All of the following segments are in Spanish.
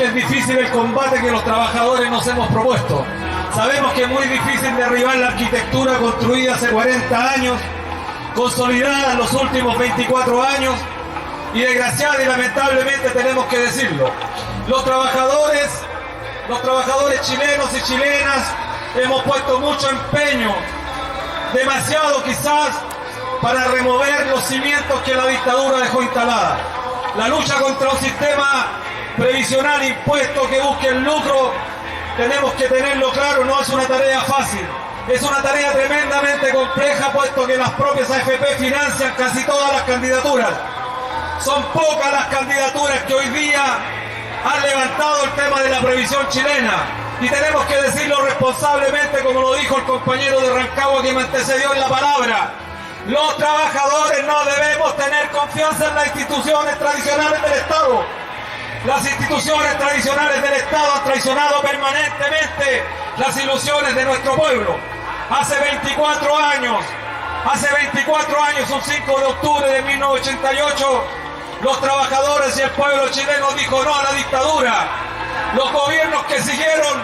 que es difícil el combate que los trabajadores nos hemos propuesto. Sabemos que es muy difícil derribar la arquitectura construida hace 40 años, consolidada en los últimos 24 años, y desgraciada y lamentablemente tenemos que decirlo. Los trabajadores chilenos y chilenas hemos puesto mucho empeño, demasiado quizás, para remover los cimientos que la dictadura dejó instalada. La lucha contra un sistema previsional impuesto que busque el lucro, tenemos que tenerlo claro, no es una tarea fácil. Es una tarea tremendamente compleja, puesto que las propias AFP financian casi todas las candidaturas. Son pocas las candidaturas que hoy día han levantado el tema de la previsión chilena. Y tenemos que decirlo responsablemente, como lo dijo el compañero de Rancagua que me antecedió en la palabra. Los trabajadores no debemos tener confianza en las instituciones tradicionales del Estado. Las instituciones tradicionales del Estado han traicionado permanentemente las ilusiones de nuestro pueblo. Hace 24 años, un 5 de octubre de 1988, los trabajadores y el pueblo chileno dijo no a la dictadura. Los gobiernos que siguieron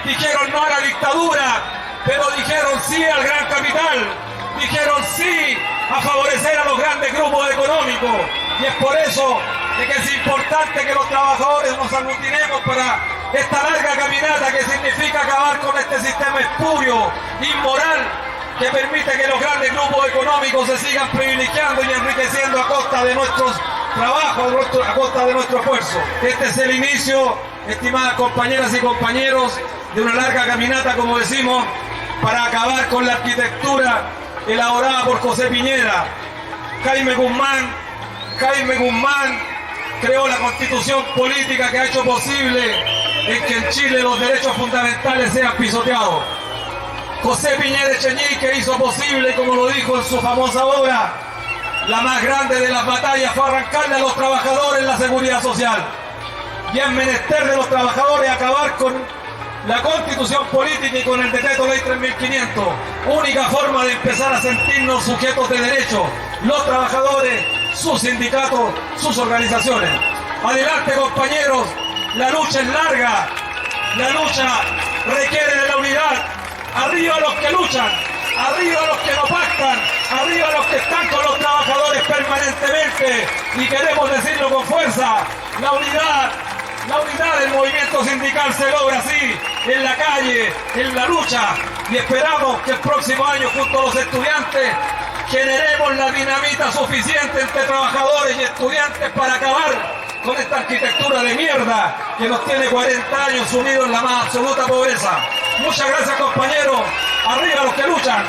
dijeron no a la dictadura, pero dijeron sí al gran capital, dijeron sí a favorecer a los grandes grupos económicos. Y es por eso que es importante que los trabajadores nos aglutinemos para esta larga caminata que significa acabar con este sistema espurio, inmoral, que permite que los grandes grupos económicos se sigan privilegiando y enriqueciendo a costa de nuestros trabajos, a costa de nuestro esfuerzo. Este es el inicio, estimadas compañeras y compañeros, de una larga caminata, como decimos, para acabar con la arquitectura elaborada por José Piñera. Jaime Guzmán creó la constitución política que ha hecho posible en que en Chile los derechos fundamentales sean pisoteados. José Piñera Echenique hizo posible, como lo dijo en su famosa obra, la más grande de las batallas fue arrancarle a los trabajadores la seguridad social. Y es menester de los trabajadores acabar con la constitución política y con el decreto ley 3500. Única forma de empezar a sentirnos sujetos de derecho, los trabajadores, sus sindicatos, sus organizaciones. Adelante, compañeros, la lucha es larga, la lucha requiere de la unidad. Arriba los que luchan, arriba los que no pactan, arriba los que están con los trabajadores permanentemente. Y queremos decirlo con fuerza, la unidad del movimiento sindical se logra así, en la calle, en la lucha, y esperamos que el próximo año, junto a los estudiantes, generemos la dinamita suficiente entre trabajadores y estudiantes para acabar con esta arquitectura de mierda que nos tiene 40 años sumidos en la más absoluta pobreza. Muchas gracias, compañeros. Arriba los que luchan.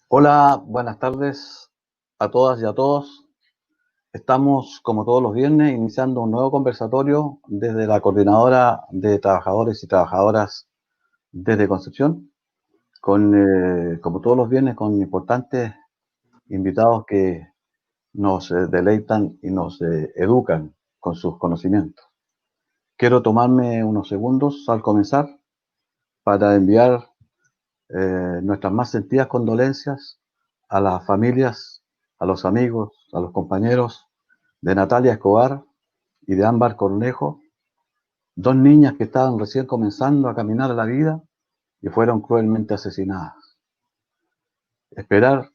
Hola, buenas tardes a todas y a todos. Estamos, como todos los viernes, iniciando un nuevo conversatorio desde la Coordinadora de Trabajadores y Trabajadoras desde Concepción, como todos los viernes, con importantes invitados que nos deleitan y nos educan con sus conocimientos. Quiero tomarme unos segundos al comenzar para enviar nuestras más sentidas condolencias a las familias, a los amigos, a los compañeros de Natalia Escobar y de Ámbar Cornejo, dos niñas que estaban recién comenzando a caminar a la vida y fueron cruelmente asesinadas. Esperar,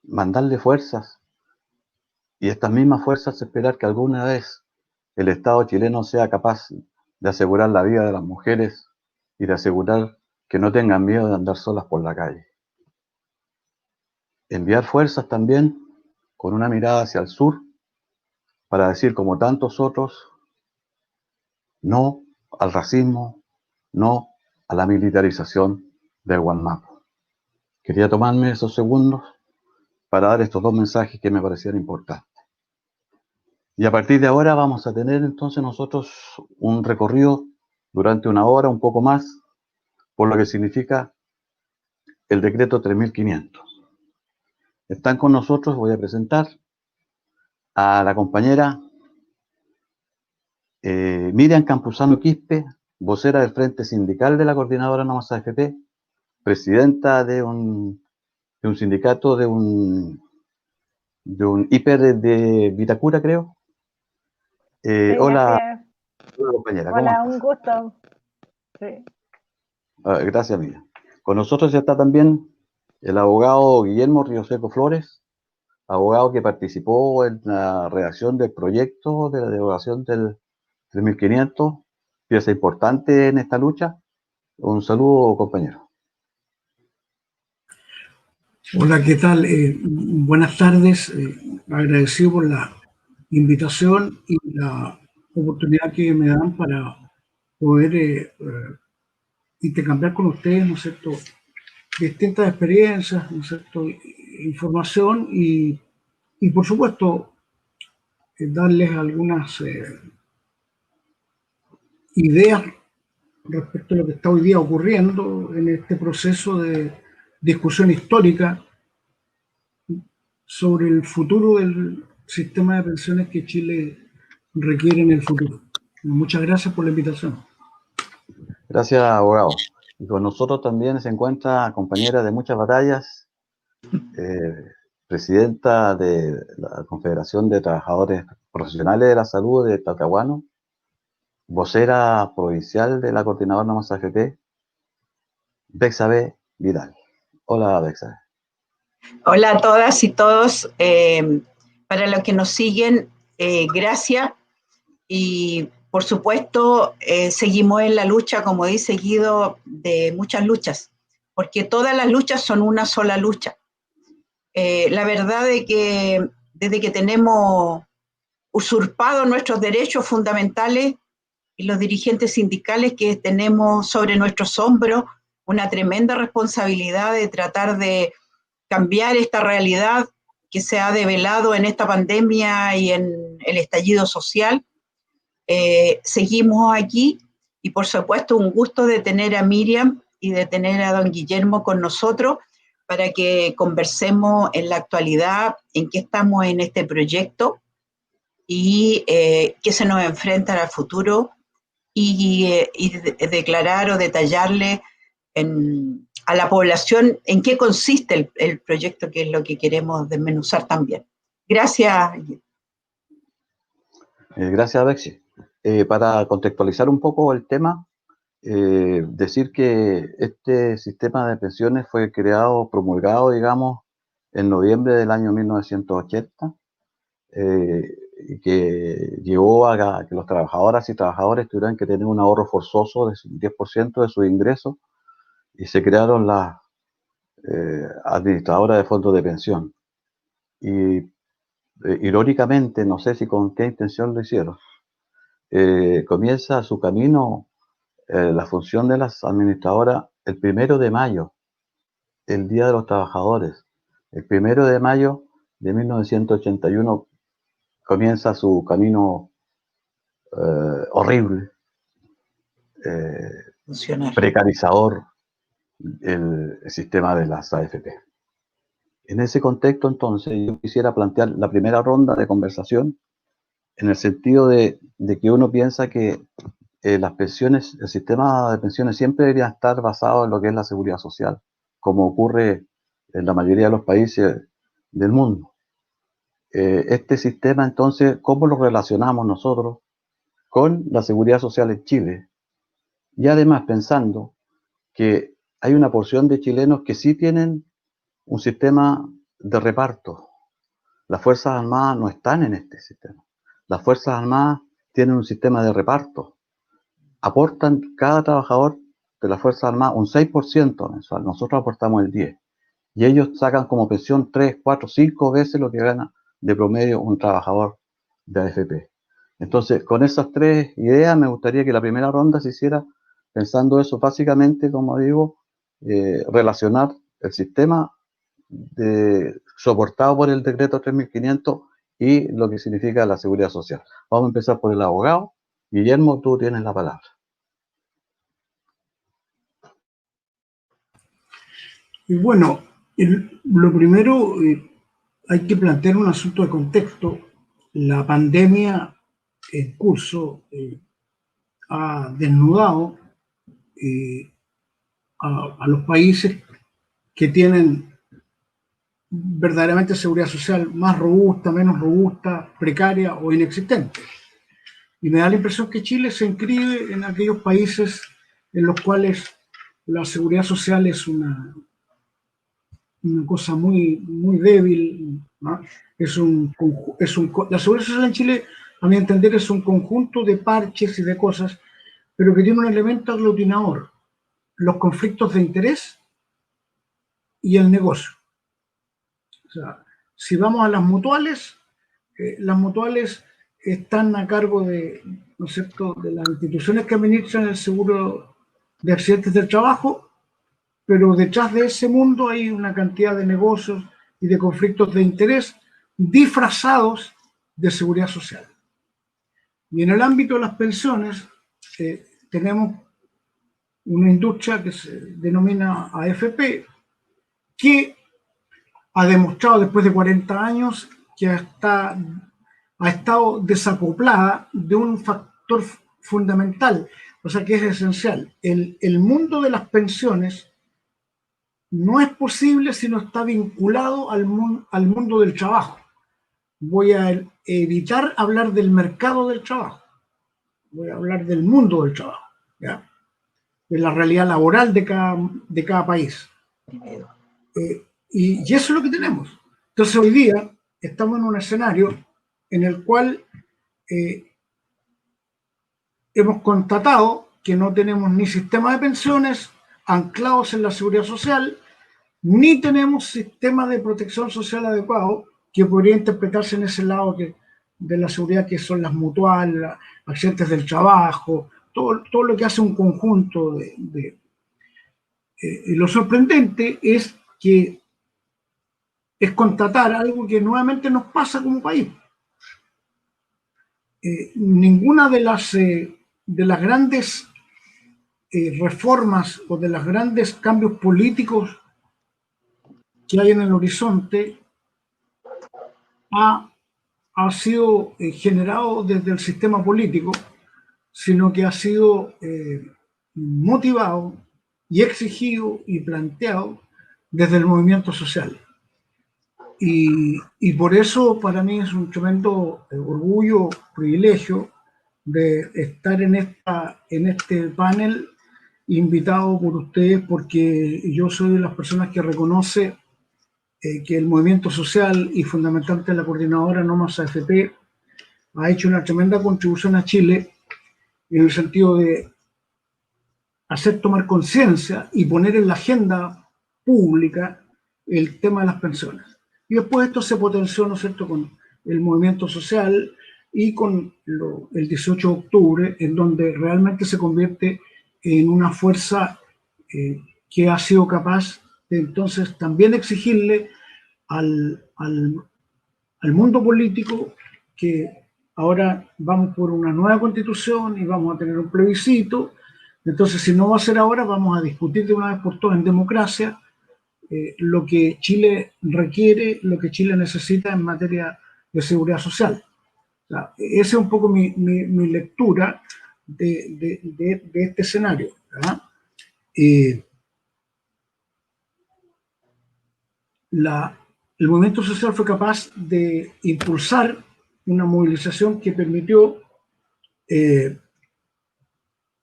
mandarle fuerzas, y estas mismas fuerzas esperar que alguna vez el Estado chileno sea capaz de asegurar la vida de las mujeres y de asegurar que no tengan miedo de andar solas por la calle. Enviar fuerzas también con una mirada hacia el sur para decir, como tantos otros, no al racismo, no a la militarización del Guanmapo. Quería tomarme esos segundos para dar estos dos mensajes que me parecían importantes. Y a partir de ahora vamos a tener entonces nosotros un recorrido durante una hora, un poco más, por lo que significa el decreto 3500. Están con nosotros, voy a presentar a la compañera Miriam Campuzano Quispe, vocera del Frente Sindical de la Coordinadora Nomás AFP, presidenta de un sindicato de un hiper de Vitacura, creo. Sí, Hola, así es. hola, compañera, ¿cómo Hola, estás? un gusto. Sí. Gracias, amiga. Con nosotros ya está también el abogado Guillermo Rioseco Flores, abogado que participó en la redacción del proyecto de la derogación del 3500, pieza importante en esta lucha. Un saludo, compañero. Hola, ¿qué tal? Buenas tardes. Agradecido por la invitación y la oportunidad que me dan para poder intercambiar con ustedes, ¿no es cierto?, distintas experiencias, ¿no es cierto?, información y por supuesto, darles algunas ideas respecto a lo que está hoy día ocurriendo en este proceso de discusión histórica sobre el futuro del sistema de pensiones que Chile requiere en el futuro. Muchas gracias por la invitación. Gracias, abogado. Y con nosotros también se encuentra compañera de muchas batallas, presidenta de la Confederación de Trabajadores Profesionales de la Salud de Talcahuano, vocera provincial de la Coordinadora Nomás AFP, Bexabe Vidal. Hola, Bexabe. Hola a todas y todos. Para los que nos siguen, gracias. Y por supuesto, seguimos en la lucha, como dice Guido, de muchas luchas, porque todas las luchas son una sola lucha. La verdad es que desde que tenemos usurpado nuestros derechos fundamentales y los dirigentes sindicales que tenemos sobre nuestros hombros una tremenda responsabilidad de tratar de cambiar esta realidad que se ha develado en esta pandemia y en el estallido social. Seguimos aquí y por supuesto un gusto de tener a Miriam y de tener a don Guillermo con nosotros para que conversemos en la actualidad en qué estamos en este proyecto y qué se nos enfrenta al futuro y declarar o detallarle a la población en qué consiste el proyecto, que es lo que queremos desmenuzar también. Gracias. Gracias, Bexi. Para contextualizar un poco el tema, decir que este sistema de pensiones fue creado, promulgado, digamos, en noviembre del año 1980, y que llevó a que los trabajadoras y trabajadores tuvieran que tener un ahorro forzoso del 10% de sus ingresos, y se crearon las administradoras de fondos de pensión. Y irónicamente, no sé si con qué intención lo hicieron, comienza su camino la función de las administradoras el 1 de mayo, el Día de los Trabajadores. El 1 de mayo de 1981 comienza su camino horrible, precarizador, el sistema de las AFP. En ese contexto, entonces, yo quisiera plantear la primera ronda de conversación en el sentido de que uno piensa que las pensiones, el sistema de pensiones siempre debería estar basado en lo que es la seguridad social, como ocurre en la mayoría de los países del mundo. Este sistema, entonces, ¿cómo lo relacionamos nosotros con la seguridad social en Chile? Y además pensando que hay una porción de chilenos que sí tienen un sistema de reparto. Las Fuerzas Armadas no están en este sistema. Las Fuerzas Armadas tienen un sistema de reparto. Aportan cada trabajador de las Fuerzas Armadas un 6% mensual. Nosotros aportamos el 10%. Y ellos sacan como pensión 3, 4, 5 veces lo que gana de promedio un trabajador de AFP. Entonces, con esas tres ideas, me gustaría que la primera ronda se hiciera pensando eso, básicamente, como digo, relacionar el sistema soportado por el decreto 3500 y lo que significa la seguridad social. Vamos a empezar por el abogado. Guillermo, tú tienes la palabra. Y bueno, lo primero, hay que plantear un asunto de contexto. La pandemia en curso ha desnudado a los países que tienen verdaderamente seguridad social más robusta, menos robusta, precaria o inexistente. Y me da la impresión que Chile se inscribe en aquellos países en los cuales la seguridad social es una cosa muy, muy débil, ¿no? La seguridad social en Chile, a mi entender, es un conjunto de parches y de cosas, pero que tiene un elemento aglutinador: los conflictos de interés y el negocio. O sea, si vamos a las mutuales están a cargo de, ¿no es cierto?, de las instituciones que administran el seguro de accidentes del trabajo, pero detrás de ese mundo hay una cantidad de negocios y de conflictos de interés disfrazados de seguridad social. Y en el ámbito de las pensiones tenemos una industria que se denomina AFP, que ha demostrado después de 40 años que ha estado desacoplada de un factor fundamental, o sea, que es esencial. El mundo de las pensiones no es posible si no está vinculado al mundo del trabajo. Voy a evitar hablar del mercado del trabajo, voy a hablar del mundo del trabajo, ¿ya?, de la realidad laboral de cada país. Y eso es lo que tenemos. Entonces hoy día estamos en un escenario en el cual hemos constatado que no tenemos ni sistema de pensiones anclados en la seguridad social, ni tenemos sistema de protección social adecuado que podría interpretarse en ese lado de la seguridad, que son las mutuales, accidentes del trabajo, todo lo que hace un conjunto y lo sorprendente es que es constatar algo que nuevamente nos pasa como país. Ninguna de las grandes reformas o de los grandes cambios políticos que hay en el horizonte ha sido generado desde el sistema político, sino que ha sido motivado y exigido y planteado desde el movimiento social. Y por eso para mí es un tremendo orgullo, privilegio de estar en este panel invitado por ustedes, porque yo soy de las personas que reconoce que el movimiento social y fundamentalmente la coordinadora No Más AFP ha hecho una tremenda contribución a Chile en el sentido de hacer tomar conciencia y poner en la agenda pública el tema de las pensiones. Y después esto se potenció, ¿no es cierto?, con el movimiento social y con el 18 de octubre, en donde realmente se convierte en una fuerza que ha sido capaz de entonces también exigirle al mundo político que ahora vamos por una nueva constitución y vamos a tener un plebiscito. Entonces, si no va a ser ahora, vamos a discutir de una vez por todas en democracia lo que Chile requiere, lo que Chile necesita en materia de seguridad social. O sea, esa es un poco mi lectura de este escenario, ¿verdad? El movimiento social fue capaz de impulsar una movilización que permitió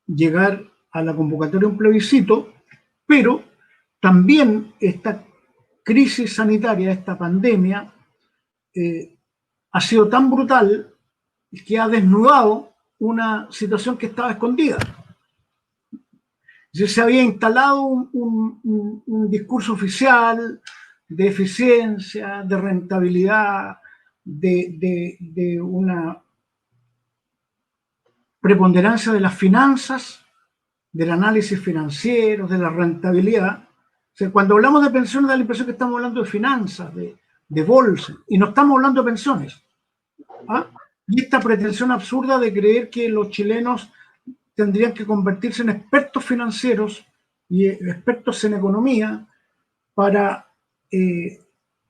llegar a la convocatoria de un plebiscito, pero también esta crisis sanitaria, esta pandemia, ha sido tan brutal que ha desnudado una situación que estaba escondida. Se había instalado un discurso oficial de eficiencia, de rentabilidad, de una preponderancia de las finanzas, del análisis financiero, de la rentabilidad. O sea, cuando hablamos de pensiones da la impresión que estamos hablando de finanzas, de bolsa, y no estamos hablando de pensiones. ¿Ah? Y esta pretensión absurda de creer que los chilenos tendrían que convertirse en expertos financieros y expertos en economía para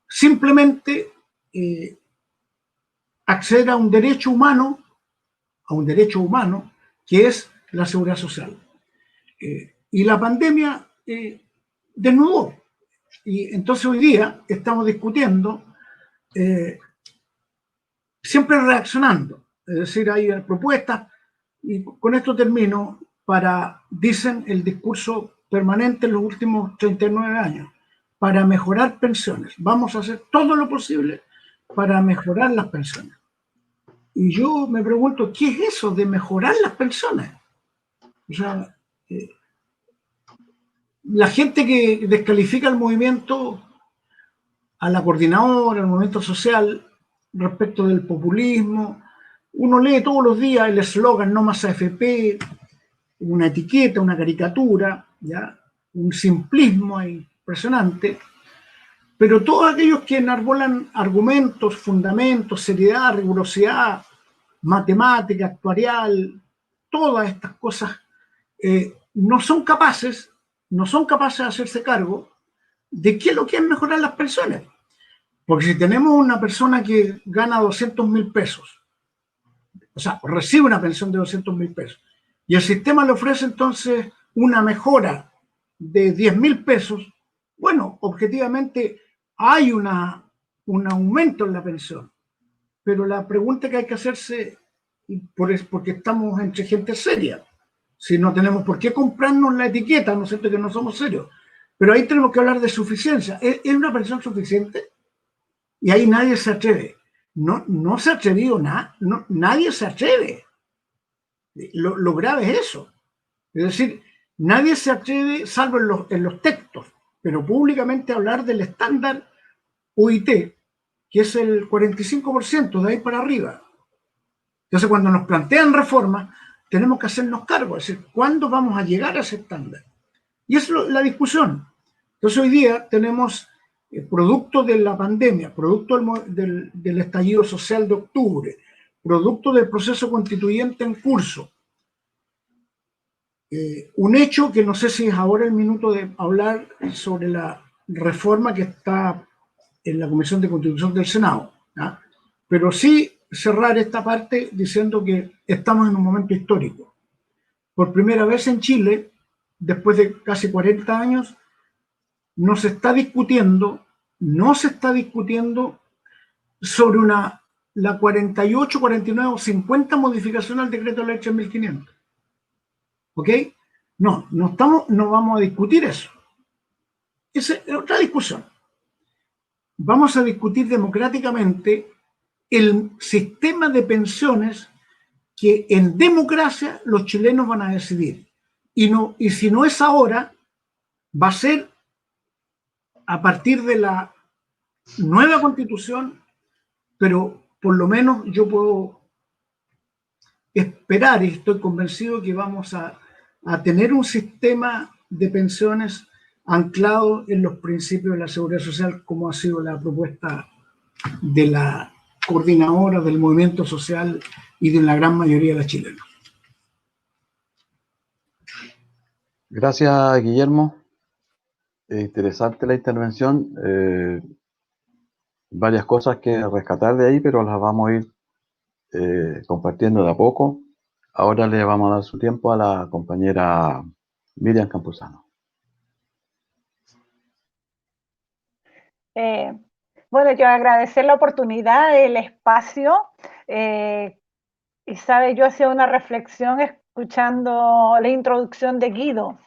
simplemente acceder a un derecho humano que es la seguridad social. Y la pandemia desnudó. Y entonces hoy día estamos discutiendo, siempre reaccionando. Es decir, hay propuestas, y con esto termino, dicen el discurso permanente en los últimos 39 años, para mejorar pensiones. Vamos a hacer todo lo posible para mejorar las pensiones. Y yo me pregunto, ¿qué es eso de mejorar las pensiones? O sea, la gente que descalifica el movimiento, a la coordinadora, al movimiento social, respecto del populismo, uno lee todos los días el eslogan "no más AFP", una etiqueta, una caricatura, ¿ya? Un simplismo impresionante, pero todos aquellos que enarbolan argumentos, fundamentos, seriedad, rigurosidad, matemática, actuarial, todas estas cosas, no son capaces de hacerse cargo de qué es lo que es mejorar las pensiones. Porque si tenemos una persona que gana 200.000 pesos, o sea, recibe una pensión de 200.000 pesos, y el sistema le ofrece entonces una mejora de 10.000 pesos, bueno, objetivamente hay un aumento en la pensión. Pero la pregunta que hay que hacerse, porque estamos entre gente seria, si no tenemos por qué comprarnos la etiqueta, ¿no es cierto?, que no somos serios. Pero ahí tenemos que hablar de suficiencia. ¿Es una pensión suficiente? Y ahí nadie se atreve. No se ha atrevido nadie se atreve. Lo grave es eso. Es decir, nadie se atreve, salvo en los textos, pero públicamente hablar del estándar UIT, que es el 45%, de ahí para arriba. Entonces, cuando nos plantean reformas, tenemos que hacernos cargo, es decir, ¿cuándo vamos a llegar a ese estándar? Y es la discusión. Entonces, hoy día tenemos, producto de la pandemia, producto del estallido social de octubre, producto del proceso constituyente en curso, un hecho que no sé si es ahora el minuto de hablar sobre la reforma que está en la Comisión de Constitución del Senado, ¿ya? Pero sí cerrar esta parte diciendo que estamos en un momento histórico. Por primera vez en Chile, después de casi 40 años, no se está discutiendo sobre la 48, 49 o 50 modificación al decreto de ley 3.500. ¿Ok? No vamos a discutir eso. Esa es otra discusión. Vamos a discutir democráticamente el sistema de pensiones que en democracia los chilenos van a decidir. Y si no es ahora, va a ser a partir de la nueva constitución, pero por lo menos yo puedo esperar y estoy convencido que vamos a tener un sistema de pensiones anclado en los principios de la seguridad social, como ha sido la propuesta de la coordinadora del movimiento social y de la gran mayoría de los chilenos. Gracias, Guillermo. Interesante la intervención. Varias cosas que rescatar de ahí, pero las vamos a ir compartiendo de a poco. Ahora le vamos a dar su tiempo a la compañera Miriam Campuzano. Bueno, yo agradecer la oportunidad, el espacio, y sabe, yo hacía una reflexión escuchando la introducción de Guido,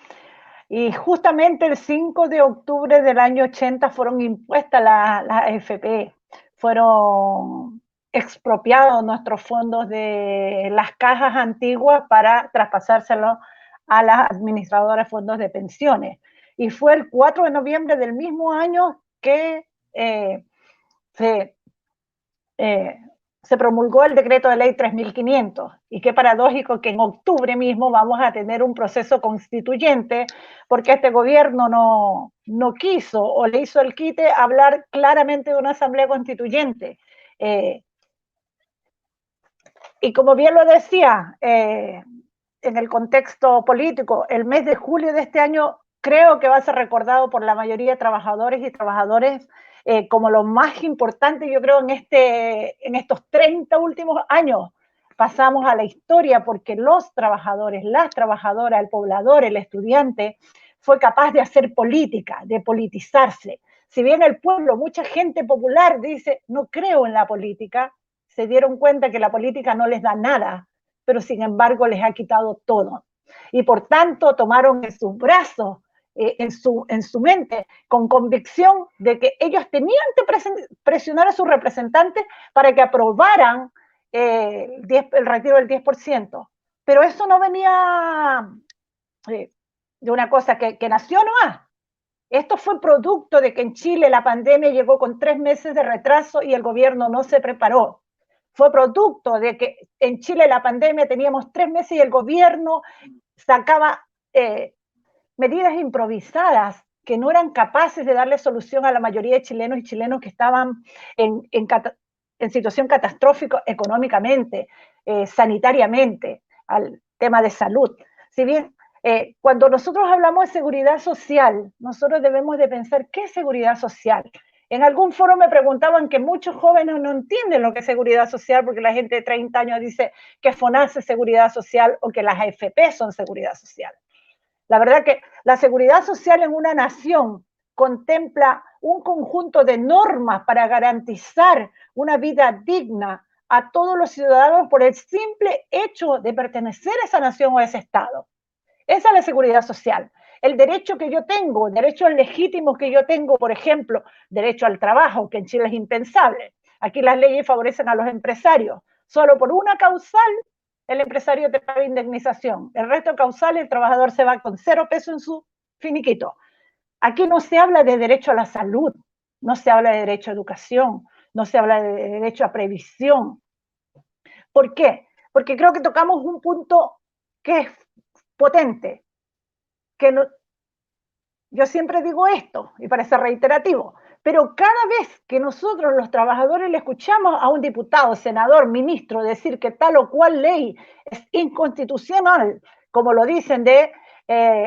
y justamente el 5 de octubre del año 80 fueron impuestas las AFP, fueron expropiados nuestros fondos de las cajas antiguas para traspasárselos a las administradoras de fondos de pensiones. Y fue el 4 de noviembre del mismo año que se promulgó el decreto de ley 3.500, y qué paradójico que en octubre mismo vamos a tener un proceso constituyente, porque este gobierno no quiso o le hizo el quite hablar claramente de una asamblea constituyente. Y como bien lo decía, en el contexto político, el mes de julio de este año creo que va a ser recordado por la mayoría de trabajadores y trabajadoras como lo más importante, yo creo, en estos 30 últimos años. Pasamos a la historia porque los trabajadores, las trabajadoras, el poblador, el estudiante, fue capaz de hacer política, de politizarse. Si bien el pueblo, mucha gente popular dice, no creo en la política, se dieron cuenta que la política no les da nada, pero sin embargo les ha quitado todo. Y por tanto tomaron en sus brazos, en su mente, con convicción de que ellos tenían que presionar a sus representantes para que aprobaran el retiro del 10%. Pero eso no venía de una cosa que nació nomás. Esto fue producto de que en Chile la pandemia llegó con 3 meses de retraso y el gobierno no se preparó. Fue producto de que en Chile la pandemia teníamos 3 meses y el gobierno sacaba medidas improvisadas que no eran capaces de darle solución a la mayoría de chilenos y chilenos que estaban en situación catastrófica económicamente, sanitariamente, al tema de salud. Si bien cuando nosotros hablamos de seguridad social, nosotros debemos de pensar ¿qué es seguridad social? En algún foro me preguntaban que muchos jóvenes no entienden lo que es seguridad social porque la gente de 30 años dice que FONASA es seguridad social o que las AFP son seguridad social. La verdad que la seguridad social en una nación contempla un conjunto de normas para garantizar una vida digna a todos los ciudadanos por el simple hecho de pertenecer a esa nación o a ese Estado. Esa es la seguridad social. El derecho que yo tengo, derechos legítimos que yo tengo, por ejemplo, derecho al trabajo, que en Chile es impensable. Aquí las leyes favorecen a los empresarios. Solo por una causal, el empresario te paga indemnización. El resto de causales, el trabajador se va con 0 pesos en su finiquito. Aquí no se habla de derecho a la salud, no se habla de derecho a educación, no se habla de derecho a previsión. ¿Por qué? Porque creo que tocamos un punto que es potente, que no, yo siempre digo esto, y parece reiterativo, pero cada vez que nosotros los trabajadores le escuchamos a un diputado, senador, ministro decir que tal o cual ley es inconstitucional, como lo dicen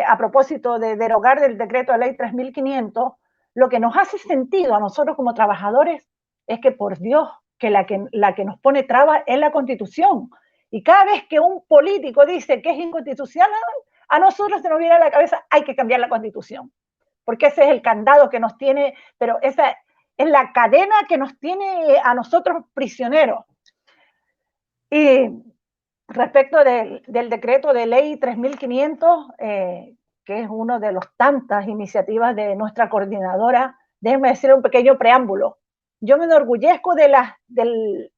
a propósito de derogar del decreto de ley 3500, lo que nos hace sentido a nosotros como trabajadores es que, por Dios, que la que nos pone traba es la Constitución. Y cada vez que un político dice que es inconstitucional, a nosotros se nos viene a la cabeza, hay que cambiar la Constitución, porque ese es el candado que nos tiene, pero esa es la cadena que nos tiene a nosotros prisioneros. Y respecto del decreto de ley 3500, que es una de las tantas iniciativas de nuestra coordinadora, déjenme decir un pequeño preámbulo. Yo me enorgullezco del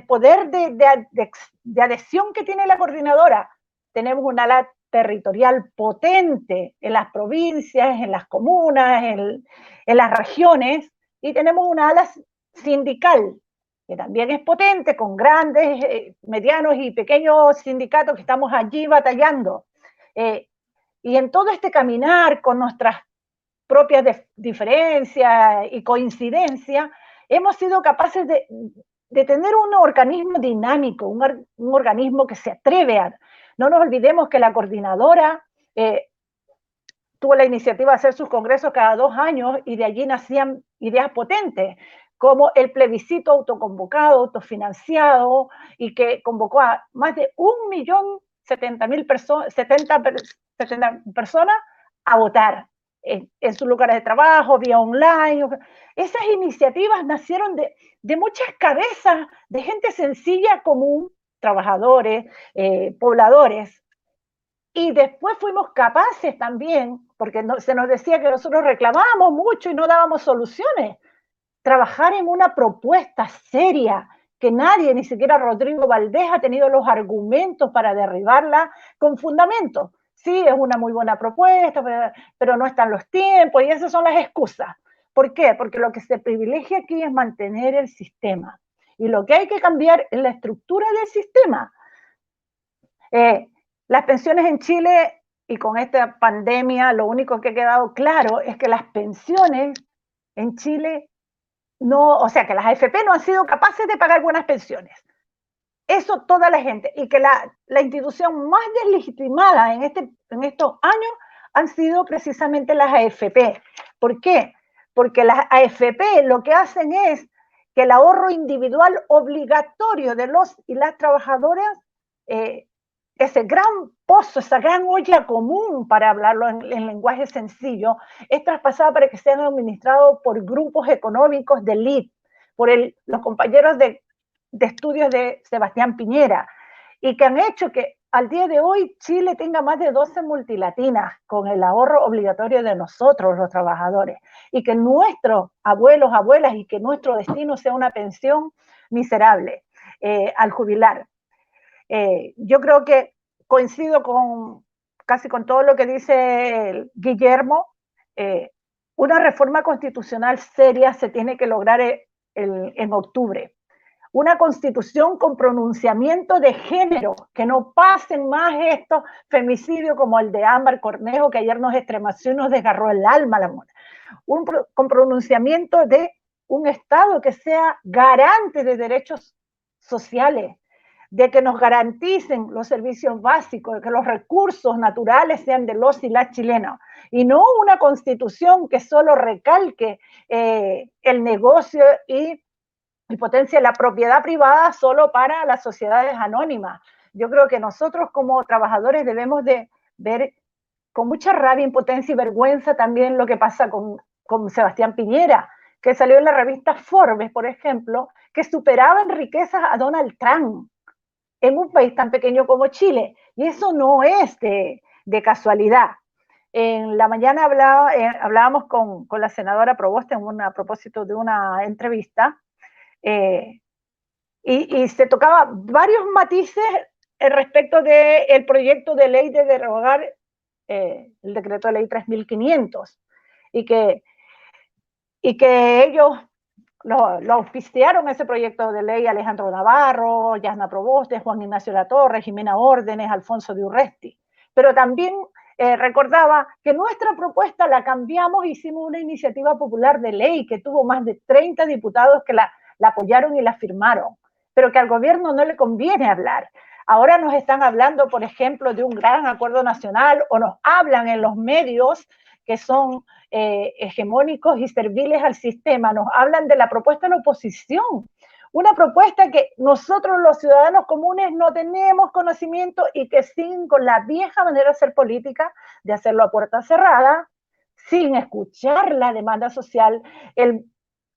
poder de adhesión que tiene la coordinadora. Tenemos una ala territorial potente en las provincias, en las comunas, en las regiones, y tenemos una ala sindical que también es potente, con grandes, medianos y pequeños sindicatos que estamos allí batallando. Y en todo este caminar con nuestras propias diferencias y coincidencias, hemos sido capaces de tener un organismo dinámico, un organismo que se atreve a... No nos olvidemos que la coordinadora tuvo la iniciativa de hacer sus congresos cada 2 años y de allí nacían ideas potentes, como el plebiscito autoconvocado, autofinanciado, y que convocó a más de 1.070.000 personas a votar en sus lugares de trabajo, vía online. Esas iniciativas nacieron de muchas cabezas, de gente sencilla, común, trabajadores, pobladores. Y después fuimos capaces también, porque se nos decía que nosotros reclamábamos mucho y no dábamos soluciones, trabajar en una propuesta seria, que nadie, ni siquiera Rodrigo Valdés, ha tenido los argumentos para derribarla con fundamentos. Sí, es una muy buena propuesta, pero no están los tiempos, y esas son las excusas. ¿Por qué? Porque lo que se privilegia aquí es mantener el sistema. Y lo que hay que cambiar es la estructura del sistema. Las pensiones en Chile, y con esta pandemia, lo único que ha quedado claro es que las pensiones en Chile no, o sea, que las AFP no han sido capaces de pagar buenas pensiones. Eso toda la gente. Y que la institución más deslegitimada en estos años han sido precisamente las AFP. ¿Por qué? Porque las AFP lo que hacen es que el ahorro individual obligatorio de los y las trabajadoras ese gran pozo, esa gran olla común, para hablarlo en lenguaje sencillo, es traspasada para que sean administrados por grupos económicos de élite, por los compañeros de estudios de Sebastián Piñera, y que han hecho que al día de hoy Chile tenga más de 12 multilatinas con el ahorro obligatorio de nosotros, los trabajadores, y que nuestros abuelos, abuelas, y que nuestro destino sea una pensión miserable al jubilar. Yo creo que coincido casi con todo lo que dice Guillermo. Una reforma constitucional seria se tiene que lograr en octubre. Una constitución con pronunciamiento de género, que no pasen más estos femicidios como el de Ámbar Cornejo, que ayer nos estremeció y nos desgarró el alma. Con pronunciamiento de un Estado que sea garante de derechos sociales, de que nos garanticen los servicios básicos, de que los recursos naturales sean de los y las chilenas, y no una constitución que solo recalque el negocio y potencia la propiedad privada solo para las sociedades anónimas. Yo creo que nosotros como trabajadores debemos de ver con mucha rabia, impotencia y vergüenza también lo que pasa con Sebastián Piñera, que salió en la revista Forbes, por ejemplo, que superaba en riquezas a Donald Trump en un país tan pequeño como Chile. Y eso no es de casualidad. En la mañana hablábamos con la senadora Proboste a propósito de una entrevista, y se tocaba varios matices respecto del proyecto de ley de derogar el decreto de ley 3500, y que ellos lo auspiciaron ese proyecto de ley Alejandro Navarro, Yasna Proboste, Juan Ignacio Latorre, Jimena Órdenes, Alfonso de Urresti. Pero también recordaba que nuestra propuesta la cambiamos, hicimos una iniciativa popular de ley que tuvo más de 30 diputados que la apoyaron y la firmaron, pero que al gobierno no le conviene hablar. Ahora nos están hablando, por ejemplo, de un gran acuerdo nacional, o nos hablan en los medios que son hegemónicos y serviles al sistema, nos hablan de la propuesta de la oposición, una propuesta que nosotros los ciudadanos comunes no tenemos conocimiento y que siguen con la vieja manera de hacer política, de hacerlo a puerta cerrada, sin escuchar la demanda social,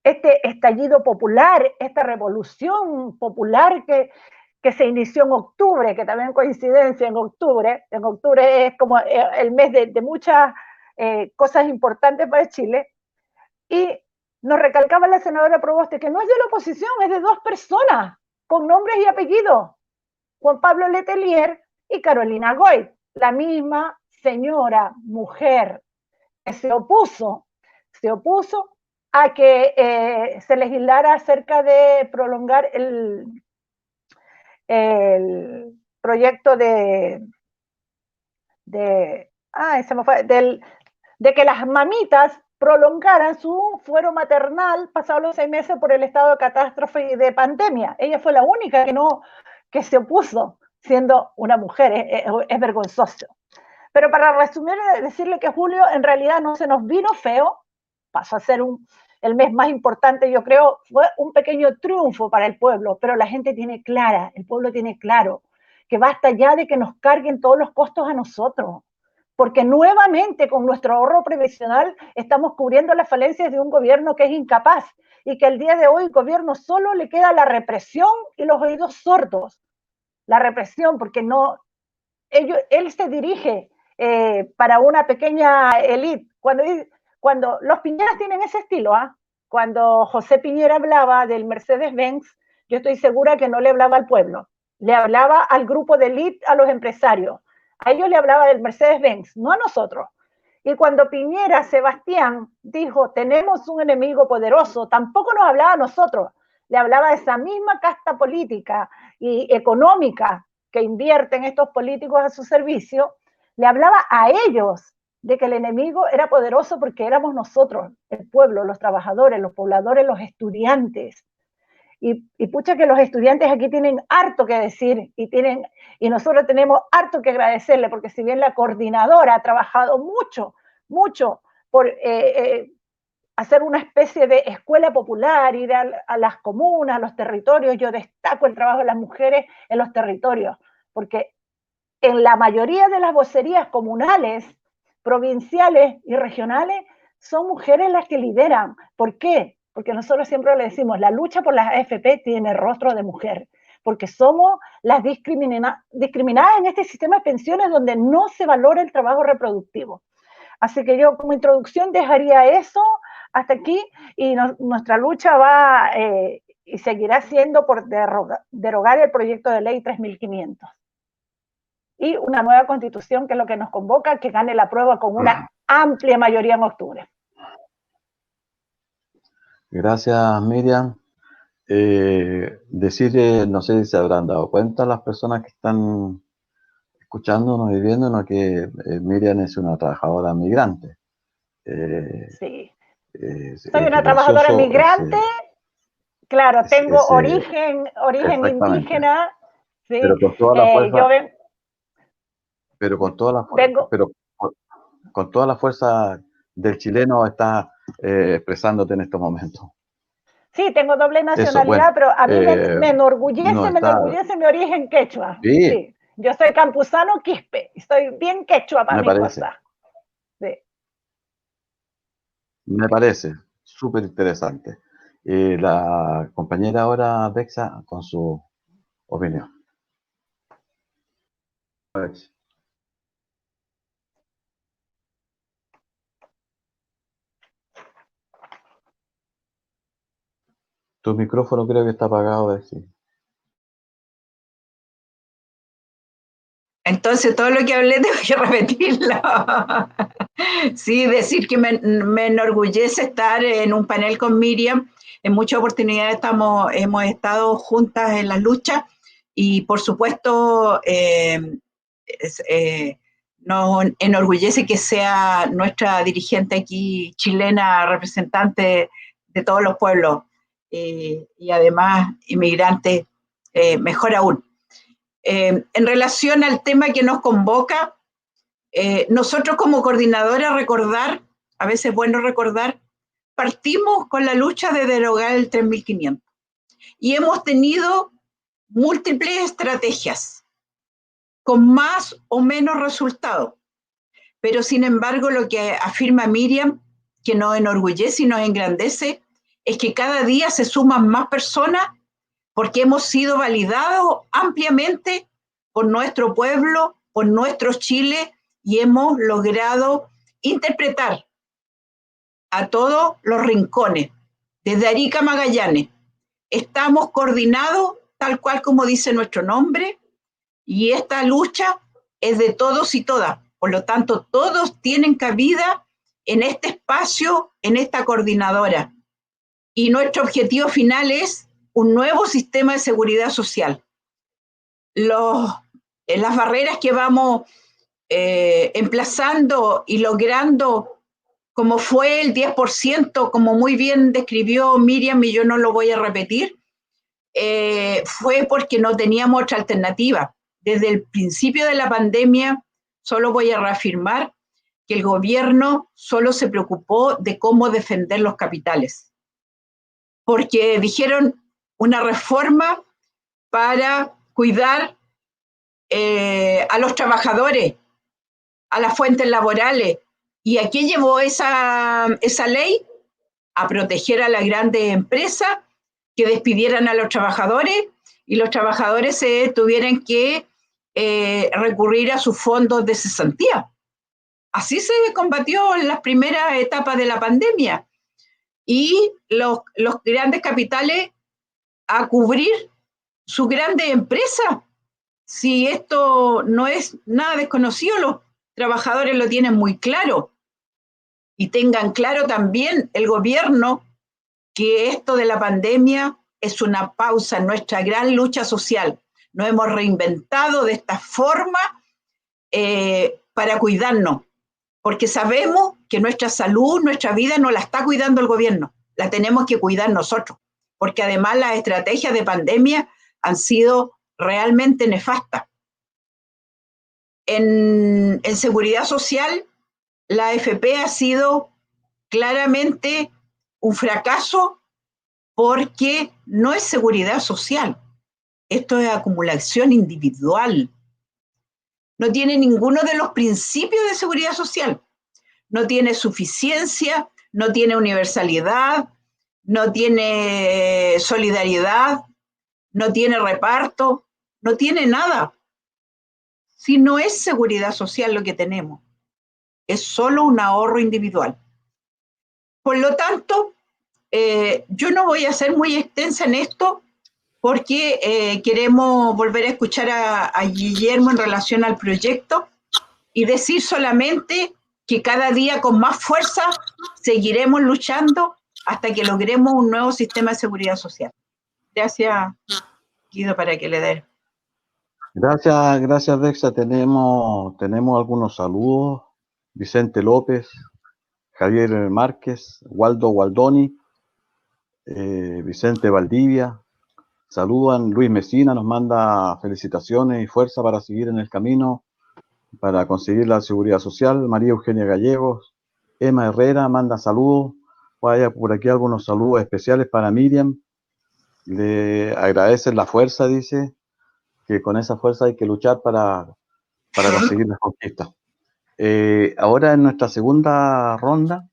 este estallido popular, esta revolución popular que se inició en octubre, que también coincidencia en octubre es como el mes de muchas cosas importantes para Chile, y nos recalcaba la senadora Proboste que no es de la oposición, es de dos personas, con nombres y apellidos, Juan Pablo Letelier y Carolina Goy, la misma señora, mujer, que se opuso a que se legislara acerca de prolongar el proyecto de que las mamitas prolongaran su fuero maternal pasados los 6 meses por el estado de catástrofe y de pandemia. Ella fue la única que se opuso, siendo una mujer. Es vergonzoso. Pero para resumir, decirle que julio en realidad no se nos vino feo, pasó a ser el mes más importante, yo creo, fue un pequeño triunfo para el pueblo, pero la gente tiene clara, el pueblo tiene claro, que basta ya de que nos carguen todos los costos a nosotros, porque nuevamente con nuestro ahorro previsional estamos cubriendo las falencias de un gobierno que es incapaz, y que el día de hoy el gobierno solo le queda la represión y los oídos sordos. La represión, porque no, él se dirige para una pequeña élite. Cuando los Piñeras tienen ese estilo, cuando José Piñera hablaba del Mercedes-Benz, yo estoy segura que no le hablaba al pueblo, le hablaba al grupo de élite, a los empresarios. A ellos le hablaba del Mercedes-Benz, no a nosotros. Y cuando Piñera, Sebastián, dijo, tenemos un enemigo poderoso, tampoco nos hablaba a nosotros, le hablaba a esa misma casta política y económica que invierten estos políticos a su servicio, le hablaba a ellos de que el enemigo era poderoso porque éramos nosotros, el pueblo, los trabajadores, los pobladores, los estudiantes. Y pucha que los estudiantes aquí tienen harto que decir y nosotros tenemos harto que agradecerle, porque si bien la coordinadora ha trabajado mucho por hacer una especie de escuela popular, ir a las comunas, a los territorios, yo destaco el trabajo de las mujeres en los territorios, porque en la mayoría de las vocerías comunales, provinciales y regionales, son mujeres las que lideran. ¿Por qué? Porque nosotros siempre le decimos, la lucha por las AFP tiene rostro de mujer, porque somos las discriminadas en este sistema de pensiones donde no se valora el trabajo reproductivo. Así que yo como introducción dejaría eso hasta aquí y nuestra lucha va y seguirá siendo por derogar el proyecto de ley 3500. Y una nueva constitución, que es lo que nos convoca, que gane la prueba con una amplia mayoría en octubre. Gracias, Miriam. No sé si se habrán dado cuenta las personas que están escuchándonos y viéndonos que Miriam es una trabajadora migrante. Sí. Soy una trabajadora migrante, claro, tengo origen indígena. Sí. Pero con toda la fuerza, pero con toda la fuerza, con toda la fuerza del chileno estás expresándote en estos momentos. Sí, tengo doble nacionalidad, pero a mí me enorgullece mi origen quechua. Sí. Sí. Yo soy campusano quispe, estoy bien quechua para mi cosa. Sí. Me parece súper interesante. La compañera ahora, Bexa, con su opinión. Tu micrófono creo que está apagado, Bexi. Entonces, todo lo que hablé tengo que repetirlo. Sí, decir que me enorgullece estar en un panel con Miriam. En muchas oportunidades hemos estado juntas en las luchas y, por supuesto, nos enorgullece que sea nuestra dirigente aquí chilena, representante de todos los pueblos y además inmigrante, mejor aún. En relación al tema que nos convoca, nosotros como coordinadora a veces es bueno recordar, partimos con la lucha de derogar el 3500 y hemos tenido múltiples estrategias con más o menos resultados, pero sin embargo lo que afirma Miriam, que nos enorgullece y nos engrandece, es que cada día se suman más personas porque hemos sido validados ampliamente por nuestro pueblo, por nuestro Chile, y hemos logrado interpretar a todos los rincones, desde Arica a Magallanes. Estamos coordinados, tal cual como dice nuestro nombre, y esta lucha es de todos y todas. Por lo tanto, todos tienen cabida en este espacio, en esta coordinadora. Y nuestro objetivo final es un nuevo sistema de seguridad social. Las barreras que vamos emplazando y logrando, como fue el 10%, como muy bien describió Miriam, y yo no lo voy a repetir, fue porque no teníamos otra alternativa. Desde el principio de la pandemia, solo voy a reafirmar que el gobierno solo se preocupó de cómo defender los capitales, porque dijeron una reforma para cuidar a los trabajadores, a las fuentes laborales. ¿Y a qué llevó esa ley? A proteger a las grandes empresas que despidieran a los trabajadores y los trabajadores se tuvieran que recurrir a sus fondos de cesantía. Así se combatió en las primeras etapas de la pandemia. Y los grandes capitales a cubrir sus grandes empresas. Si esto no es nada desconocido, los trabajadores lo tienen muy claro. Y tengan claro también el gobierno que esto de la pandemia es una pausa en nuestra gran lucha social. Nos hemos reinventado de esta forma para cuidarnos, porque sabemos que nuestra salud, nuestra vida no la está cuidando el gobierno, la tenemos que cuidar nosotros, porque además las estrategias de pandemia han sido realmente nefastas. En seguridad social, la AFP ha sido claramente un fracaso porque no es seguridad social, esto es acumulación individual. no tiene ninguno de los principios de seguridad social. No tiene suficiencia, no tiene universalidad, no tiene solidaridad, no tiene reparto, no tiene nada. Si no es seguridad social lo que tenemos, es solo un ahorro individual. Por lo tanto, yo no voy a ser muy extensa en esto porque queremos volver a escuchar a Guillermo en relación al proyecto y decir solamente que cada día con más fuerza seguiremos luchando hasta que logremos un nuevo sistema de seguridad social. Gracias, Guido, para que le dé. Gracias, Bexa. Tenemos algunos saludos. Vicente López, Javier Márquez, Waldo Gualdoni, Vicente Valdivia. Saludan, Luis Mesina nos manda felicitaciones y fuerza para seguir en el camino para conseguir la seguridad social. María Eugenia Gallegos, Emma Herrera manda saludos. Vaya por aquí algunos saludos especiales para Miriam. Le agradecen la fuerza, dice, que con esa fuerza hay que luchar para conseguir las conquistas. Ahora en nuestra segunda ronda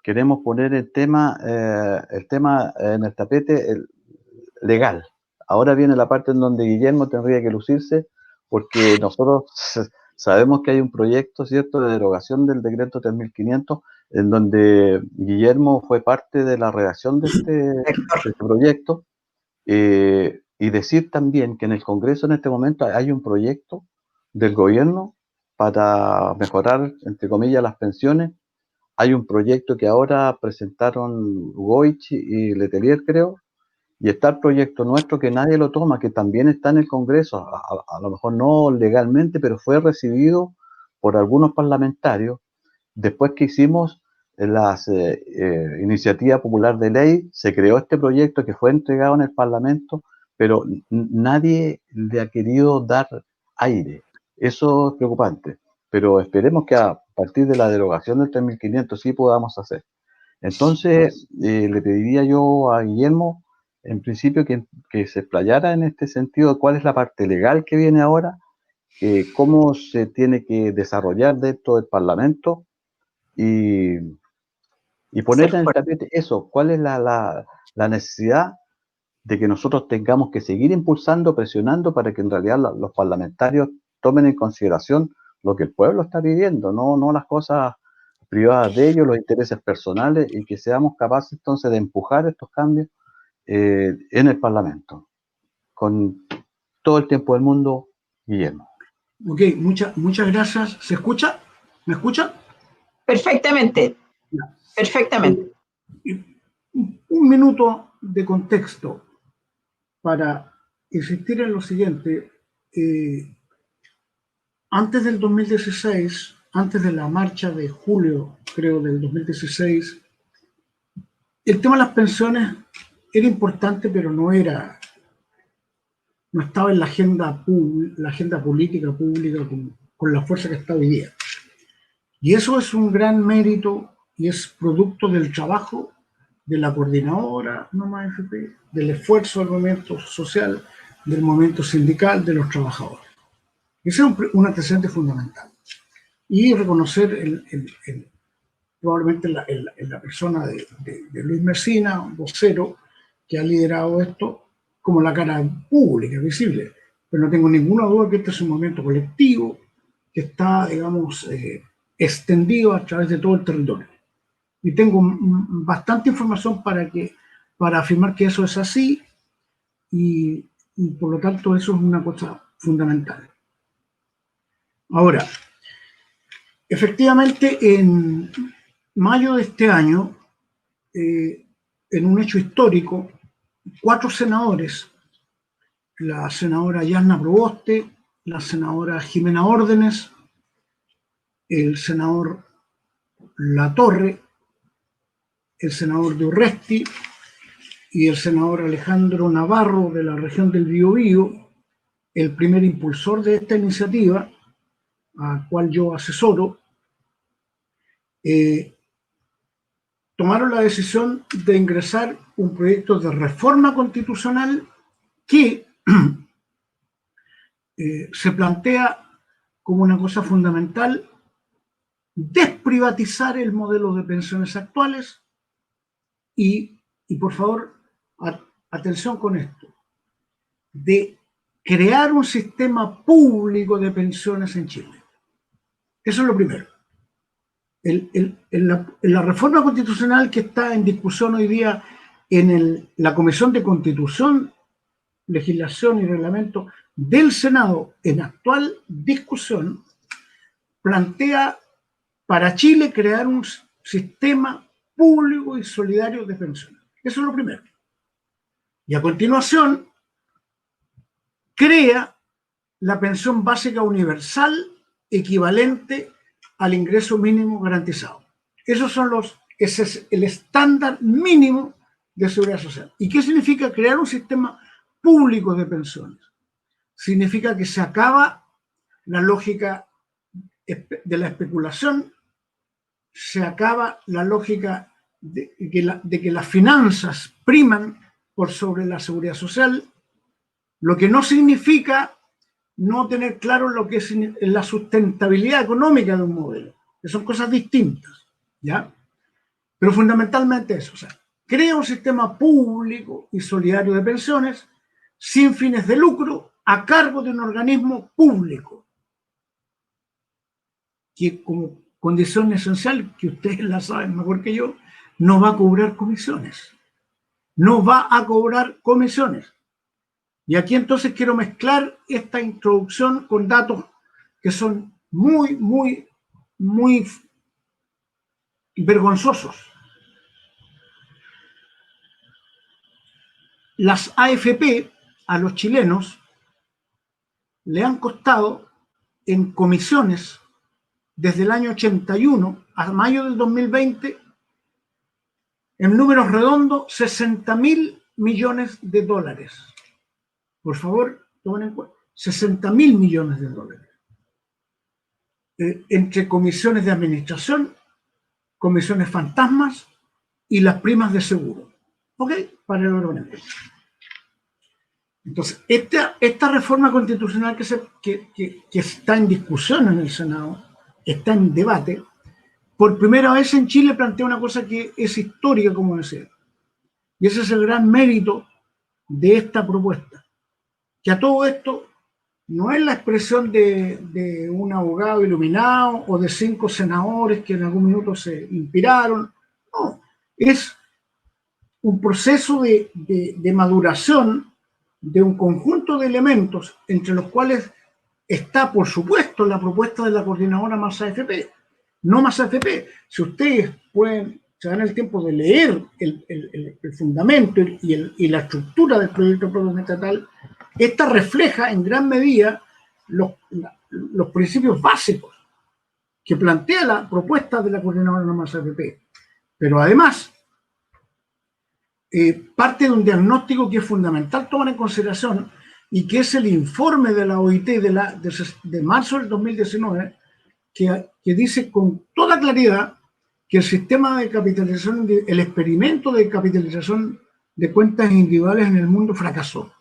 queremos poner el tema en el tapete legal. Ahora viene la parte en donde Guillermo tendría que lucirse, porque nosotros sabemos que hay un proyecto, ¿cierto?, de derogación del decreto 3500, en donde Guillermo fue parte de la redacción de este proyecto, y decir también que en el Congreso en este momento hay un proyecto del gobierno para mejorar, entre comillas, las pensiones. Hay un proyecto que ahora presentaron Goich y Letelier, creo, y está el proyecto nuestro que nadie lo toma, que también está en el Congreso, a lo mejor no legalmente, pero fue recibido por algunos parlamentarios. Después que hicimos las iniciativas popular de ley, se creó este proyecto que fue entregado en el Parlamento, pero nadie le ha querido dar aire. Eso es preocupante, pero esperemos que a partir de la derogación del 3500 sí podamos hacer. Entonces, le pediría yo a Guillermo, en principio, que se explayara en este sentido de cuál es la parte legal que viene ahora, cómo se tiene que desarrollar dentro del Parlamento y poner en el tapete eso, cuál es la necesidad de que nosotros tengamos que seguir impulsando, presionando para que en realidad los parlamentarios tomen en consideración lo que el pueblo está pidiendo, no las cosas privadas de ellos, los intereses personales, y que seamos capaces entonces de empujar estos cambios en el Parlamento. Con todo el tiempo del mundo, Guillermo. Ok, muchas gracias. ¿Se escucha? ¿Me escuchan? Perfectamente. Perfectamente. Un minuto de contexto para insistir en lo siguiente. Antes del 2016, antes de la marcha de julio, creo, del 2016, el tema de las pensiones era importante, pero no estaba en la agenda política pública con la fuerza que está hoy día. Y eso es un gran mérito y es producto del trabajo de la coordinadora Nomás FP, del esfuerzo del movimiento social, del movimiento sindical, de los trabajadores. Ese es un antecedente fundamental. Y reconocer probablemente la persona de Luis Mesina, vocero, que ha liderado esto, como la cara pública, visible. Pero no tengo ninguna duda que este es un movimiento colectivo que está, digamos, extendido a través de todo el territorio. Y tengo bastante información para afirmar que eso es así, y por lo tanto eso es una cosa fundamental. Ahora, efectivamente, en mayo de este año, en un hecho histórico, 4 senadores, la senadora Yasna Proboste, la senadora Jimena Órdenes, el senador Latorre, el senador de Urresti y el senador Alejandro Navarro de la región del Biobío, el primer impulsor de esta iniciativa, a cual yo asesoro, tomaron la decisión de ingresar un proyecto de reforma constitucional que se plantea como una cosa fundamental desprivatizar el modelo de pensiones actuales y por favor, atención con esto, de crear un sistema público de pensiones en Chile. Eso es lo primero. En la reforma constitucional que está en discusión hoy día en la Comisión de Constitución, Legislación y Reglamento del Senado, en actual discusión, plantea para Chile crear un sistema público y solidario de pensiones. Eso es lo primero. Y a continuación, crea la pensión básica universal equivalente al ingreso mínimo garantizado. Ese es el estándar mínimo de seguridad social. ¿Y qué significa crear un sistema público de pensiones? Significa que se acaba la lógica de la especulación, se acaba la lógica de que las finanzas priman por sobre la seguridad social, lo que no significa no tener claro lo que es la sustentabilidad económica de un modelo, que son cosas distintas, ¿ya? Pero fundamentalmente eso, o sea, crea un sistema público y solidario de pensiones sin fines de lucro a cargo de un organismo público, que como condición esencial, que ustedes la saben mejor que yo, no va a cobrar comisiones. No va a cobrar comisiones. Y aquí entonces quiero mezclar esta introducción con datos que son muy, muy, muy vergonzosos. Las AFP a los chilenos le han costado en comisiones desde el año 81 a mayo del 2020, en números redondos, 60.000 millones de dólares. Por favor, tomen en cuenta, 60.000 millones de dólares. Entre comisiones de administración, comisiones fantasmas y las primas de seguro. ¿Ok? Para el orden. Entonces, esta reforma constitucional que está en discusión en el Senado, está en debate, por primera vez en Chile plantea una cosa que es histórica, como decía. Y ese es el gran mérito de esta propuesta. Que a todo esto no es la expresión de un abogado iluminado o de 5 senadores que en algún minuto se inspiraron. No, es un proceso de maduración de un conjunto de elementos entre los cuales está, por supuesto, la propuesta de la coordinadora Más AFP. No Más AFP. Si ustedes se dan el tiempo de leer el fundamento y la estructura del proyecto de prórroga estatal, esta refleja en gran medida los principios básicos que plantea la propuesta de la coordinadora Más AFP. Pero además, parte de un diagnóstico que es fundamental tomar en consideración y que es el informe de la OIT de marzo del 2019, que dice con toda claridad que el sistema de capitalización, el experimento de capitalización de cuentas individuales en el mundo fracasó.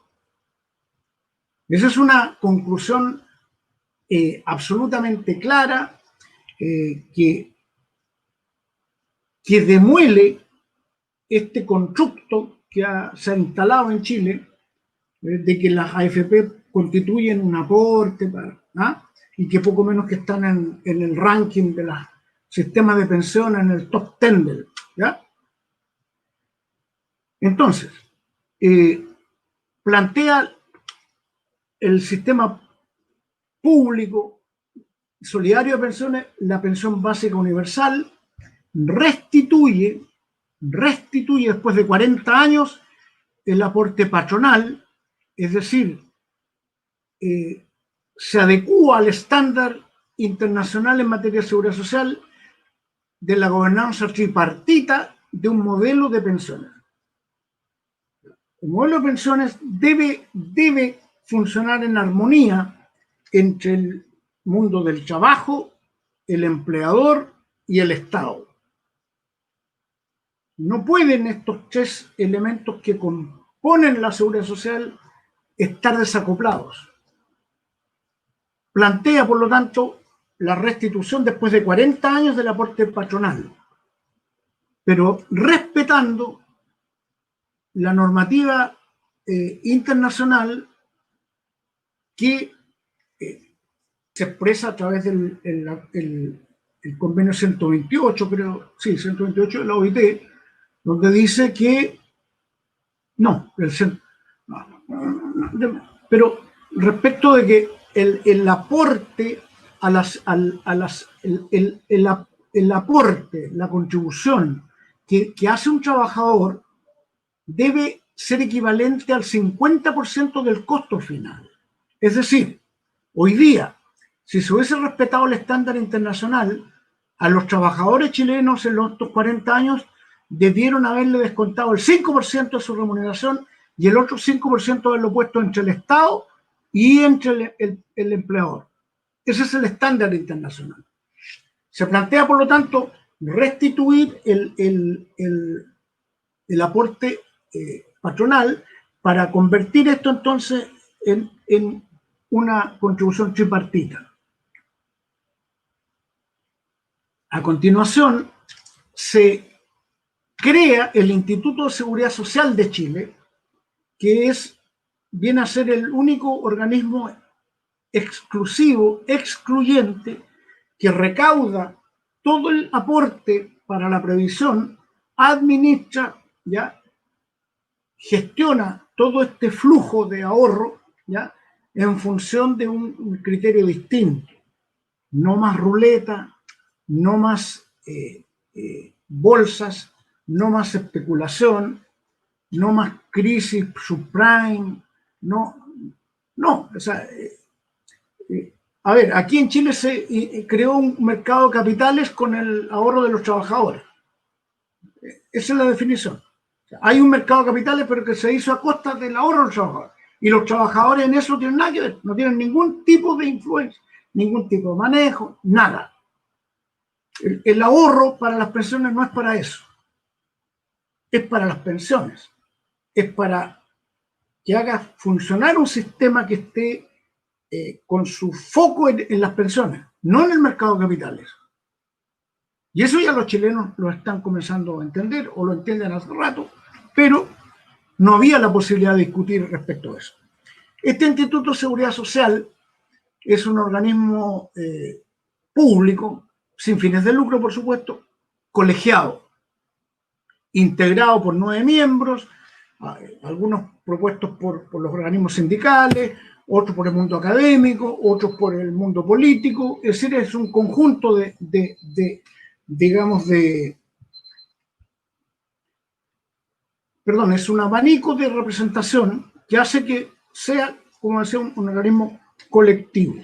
Esa es una conclusión absolutamente clara que demuele este constructo que se ha instalado en Chile de que las AFP constituyen un aporte y que poco menos que están en el ranking de los sistemas de pensión en el top 10 ¿ya? Entonces, plantea el sistema público solidario de pensiones, la pensión básica universal, restituye después de 40 años el aporte patronal, es decir, se adecúa al estándar internacional en materia de seguridad social de la gobernanza tripartita de un modelo de pensiones. El modelo de pensiones debe funcionar en armonía entre el mundo del trabajo, el empleador y el Estado. No pueden estos 3 elementos que componen la seguridad social estar desacoplados. plantea, por lo tanto, la restitución después de 40 años del aporte patronal, pero respetando la normativa internacional que se expresa a través del el convenio 128, creo, sí, 128 de la OIT, donde dice que no, pero respecto de que el aporte el aporte, la contribución que hace un trabajador debe ser equivalente al 50% del costo final. Es decir, hoy día, si se hubiese respetado el estándar internacional, a los trabajadores chilenos en los 40 años debieron haberle descontado el 5% de su remuneración y el otro 5% haberlo puesto entre el Estado y entre el empleador. Ese es el estándar internacional. Se plantea, por lo tanto, restituir el aporte patronal para convertir esto entonces en una contribución tripartita. A continuación, se crea el Instituto de Seguridad Social de Chile, que viene a ser el único organismo exclusivo, excluyente, que recauda todo el aporte para la previsión, administra, ¿ya?, gestiona todo este flujo de ahorro, ¿ya?, en función de un criterio distinto. No más ruleta, no más bolsas, no más especulación, no más crisis subprime, no, o sea, a ver, aquí en Chile se creó un mercado de capitales con el ahorro de los trabajadores. Esa es la definición. O sea, hay un mercado de capitales, pero que se hizo a costa del ahorro de los trabajadores. Y los trabajadores en eso no tienen nada que ver, no tienen ningún tipo de influencia, ningún tipo de manejo, nada. El ahorro para las pensiones no es para eso. Es para las pensiones. Es para que haga funcionar un sistema que esté con su foco en las pensiones, no en el mercado de capitales. Y eso ya los chilenos lo están comenzando a entender, o lo entienden hace rato, pero no había la posibilidad de discutir respecto a eso. Este Instituto de Seguridad Social es un organismo público, sin fines de lucro, por supuesto, colegiado, integrado por 9 miembros, algunos propuestos por los organismos sindicales, otros por el mundo académico, otros por el mundo político. Es decir, es un conjunto es un abanico de representación que hace que sea, como decía, un organismo colectivo.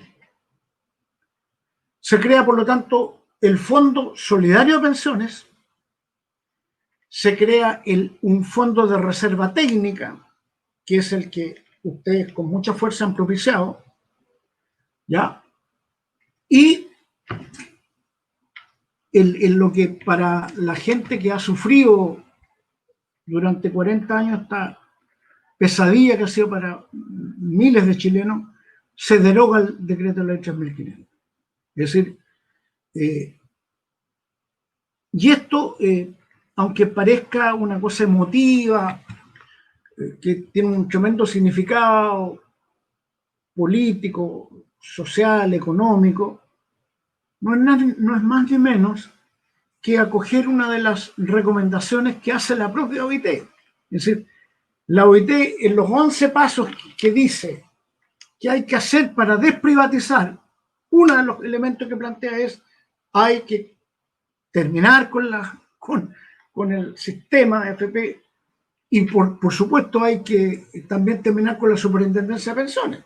Se crea, por lo tanto, el Fondo Solidario de Pensiones, se crea un fondo de reserva técnica, que es el que ustedes con mucha fuerza han propiciado, ¿ya? Y lo que para la gente que ha sufrido durante 40 años esta pesadilla que ha sido para miles de chilenos, se deroga el decreto de ley 3.500. Es decir, y esto, aunque parezca una cosa emotiva, que tiene un tremendo significado político, social, económico, no es más ni menos que acoger una de las recomendaciones que hace la propia OIT. Es decir, la OIT en los 11 pasos que dice que hay que hacer para desprivatizar, uno de los elementos que plantea es hay que terminar con el sistema de AFP y por supuesto hay que también terminar con la superintendencia de pensiones.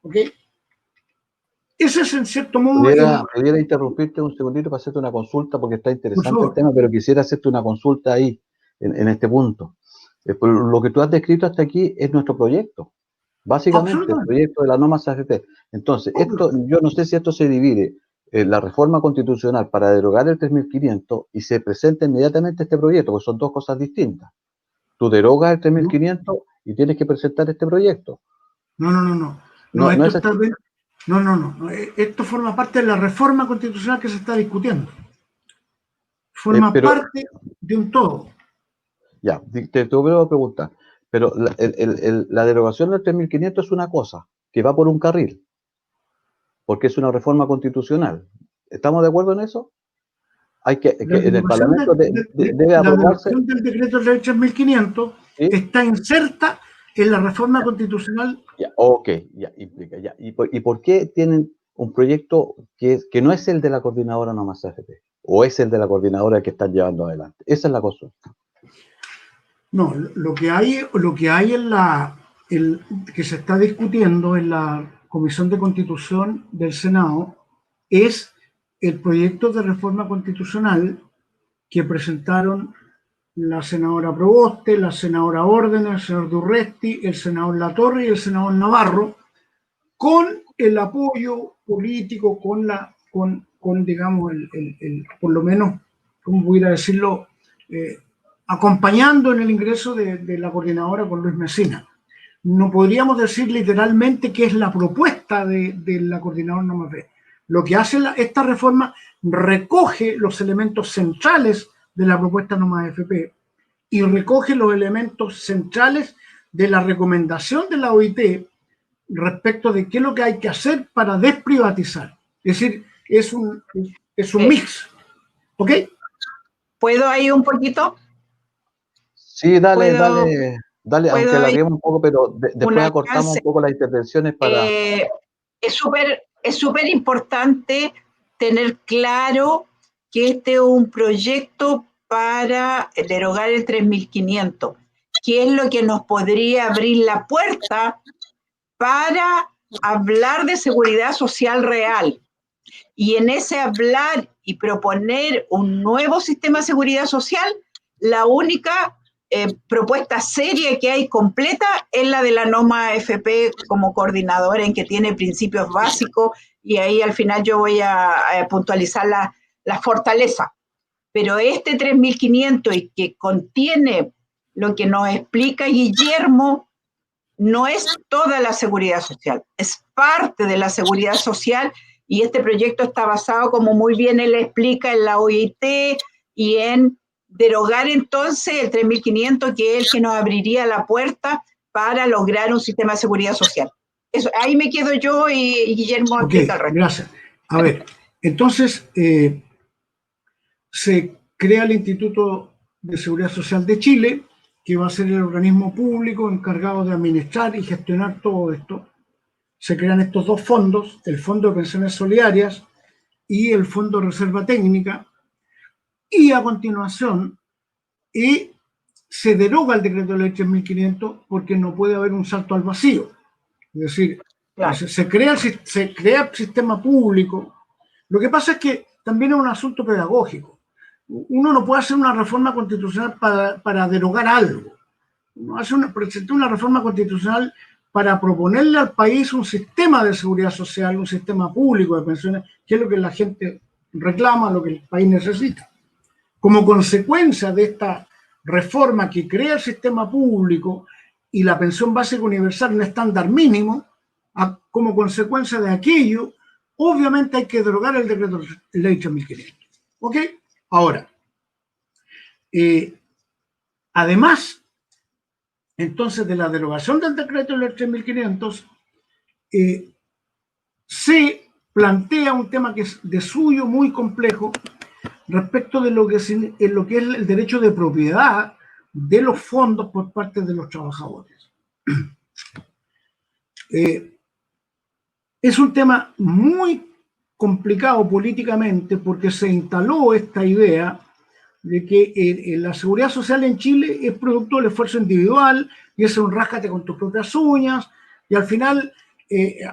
¿Ok? Ese es en cierto modo... Pudiera interrumpirte un segundito para hacerte una consulta porque está interesante el tema, pero quisiera hacerte una consulta ahí, en este punto. Lo que tú has descrito hasta aquí es nuestro proyecto. Básicamente, el proyecto de la norma AFP. Entonces, yo no sé si esto se divide en la reforma constitucional para derogar el 3.500 y se presenta inmediatamente este proyecto, porque son dos cosas distintas. Tú derogas el 3.500 y tienes que presentar este proyecto. No, esto está bien. No. Esto forma parte de la reforma constitucional que se está discutiendo. Forma parte de un todo. Ya, te voy a preguntar. Pero la derogación del 3.500 es una cosa, que va por un carril, porque es una reforma constitucional. ¿Estamos de acuerdo en eso? Hay que en el Parlamento debe aprobarse. La derogación del decreto de ley 3.500 ¿Sí? está inserta en la reforma constitucional. Ya, ok, ya, implica, ya. ¿Y por qué tienen un proyecto que no es el de la coordinadora nomás AFP? ¿O es el de la coordinadora que están llevando adelante? Esa es la consulta. No, lo que hay que se está discutiendo en la Comisión de Constitución del Senado es el proyecto de reforma constitucional que presentaron la senadora Proboste, la senadora Órdenes, el senador Durresti, el senador Latorre y el senador Navarro, con el apoyo político, con digamos, por lo menos, ¿cómo pudiera decirlo?, acompañando en el ingreso de la coordinadora con Luis Mesina. No podríamos decir literalmente que es la propuesta de la coordinadora No +B. Lo que hace esta reforma recoge los elementos centrales de la propuesta No +FP y recoge los elementos centrales de la recomendación de la OIT respecto de qué es lo que hay que hacer para desprivatizar. Es decir, es un mix. ¿Ok? ¿Puedo ahí un poquito? Sí, dale, aunque alarguemos un poco, pero después acortamos un poco las intervenciones para... Es súper importante tener claro que este es un proyecto para derogar el 3.500, que es lo que nos podría abrir la puerta para hablar de seguridad social real. Y en ese hablar y proponer un nuevo sistema de seguridad social, la única propuesta seria que hay completa es la de la No +FP como coordinadora, en que tiene principios básicos, y ahí al final yo voy a puntualizar la fortaleza. Pero este 3.500 y que contiene lo que nos explica Guillermo, no es toda la seguridad social, es parte de la seguridad social, y este proyecto está basado, como muy bien él explica, en la OIT y en derogar entonces el 3.500, que es el que nos abriría la puerta para lograr un sistema de seguridad social. Eso, ahí me quedo yo y Guillermo explica el resto. Gracias. A ver, entonces se crea el Instituto de Seguridad Social de Chile, que va a ser el organismo público encargado de administrar y gestionar todo esto. Se crean estos dos fondos, el Fondo de Pensiones Solidarias y el Fondo de Reserva Técnica, y a continuación se deroga el decreto de ley 3.500 porque no puede haber un salto al vacío. Es decir, claro, se crea el sistema público. Lo que pasa es que también es un asunto pedagógico. Uno no puede hacer una reforma constitucional para derogar algo. Uno presenta una reforma constitucional para proponerle al país un sistema de seguridad social, un sistema público de pensiones, que es lo que la gente reclama, lo que el país necesita. Como consecuencia de esta reforma que crea el sistema público y la pensión básica universal, un estándar mínimo, como consecuencia de aquello, obviamente hay que derogar el decreto de ley 3.500. ¿Ok? Ahora, además, entonces, de la derogación del decreto de ley 3.500, se plantea un tema que es de suyo muy complejo respecto de lo que es el derecho de propiedad de los fondos por parte de los trabajadores. Es un tema muy complicado políticamente porque se instaló esta idea de que la seguridad social en Chile es producto del esfuerzo individual y es un ráscate con tus propias uñas, y al final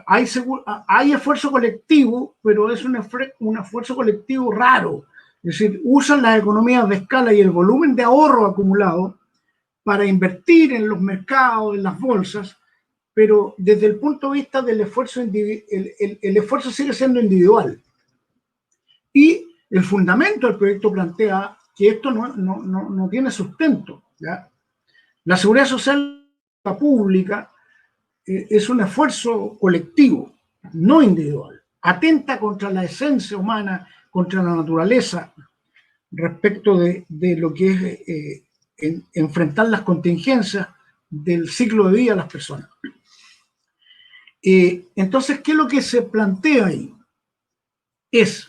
hay esfuerzo colectivo, pero es un esfuerzo colectivo raro. Es decir, usan las economías de escala y el volumen de ahorro acumulado para invertir en los mercados, en las bolsas, pero desde el punto de vista del esfuerzo, el esfuerzo sigue siendo individual. Y el fundamento del proyecto plantea que esto no tiene sustento, ¿ya? La seguridad social pública es un esfuerzo colectivo, no individual, atenta contra la esencia humana, contra la naturaleza, respecto de lo que es enfrentar las contingencias del ciclo de vida de las personas. Entonces, ¿qué es lo que se plantea ahí? Es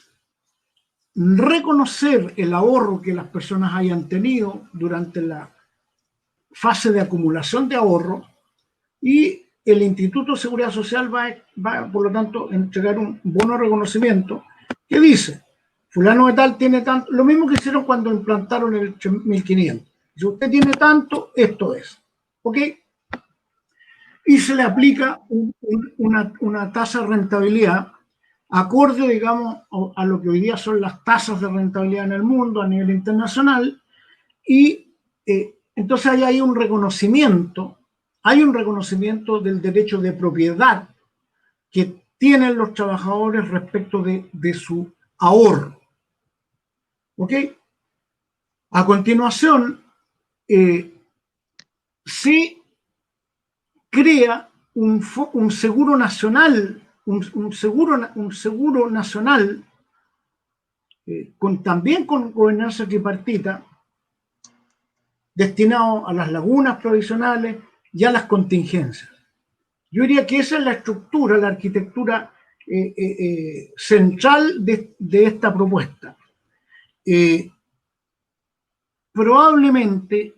reconocer el ahorro que las personas hayan tenido durante la fase de acumulación de ahorro, y el Instituto de Seguridad Social va, por lo tanto, a entregar un bono de reconocimiento que dice: fulano de tal tiene tanto, lo mismo que hicieron cuando implantaron el 1500. Si usted tiene tanto, esto es. ¿Ok? Y se le aplica una tasa de rentabilidad acorde, digamos, a lo que hoy día son las tasas de rentabilidad en el mundo a nivel internacional. Y entonces hay un reconocimiento del derecho de propiedad que tienen los trabajadores respecto de su ahorro. ¿Ok? A continuación, se crea un seguro nacional, un seguro nacional también con gobernanza tripartita, destinado a las lagunas provisionales y a las contingencias. Yo diría que esa es la estructura, la arquitectura central de esta propuesta. Probablemente,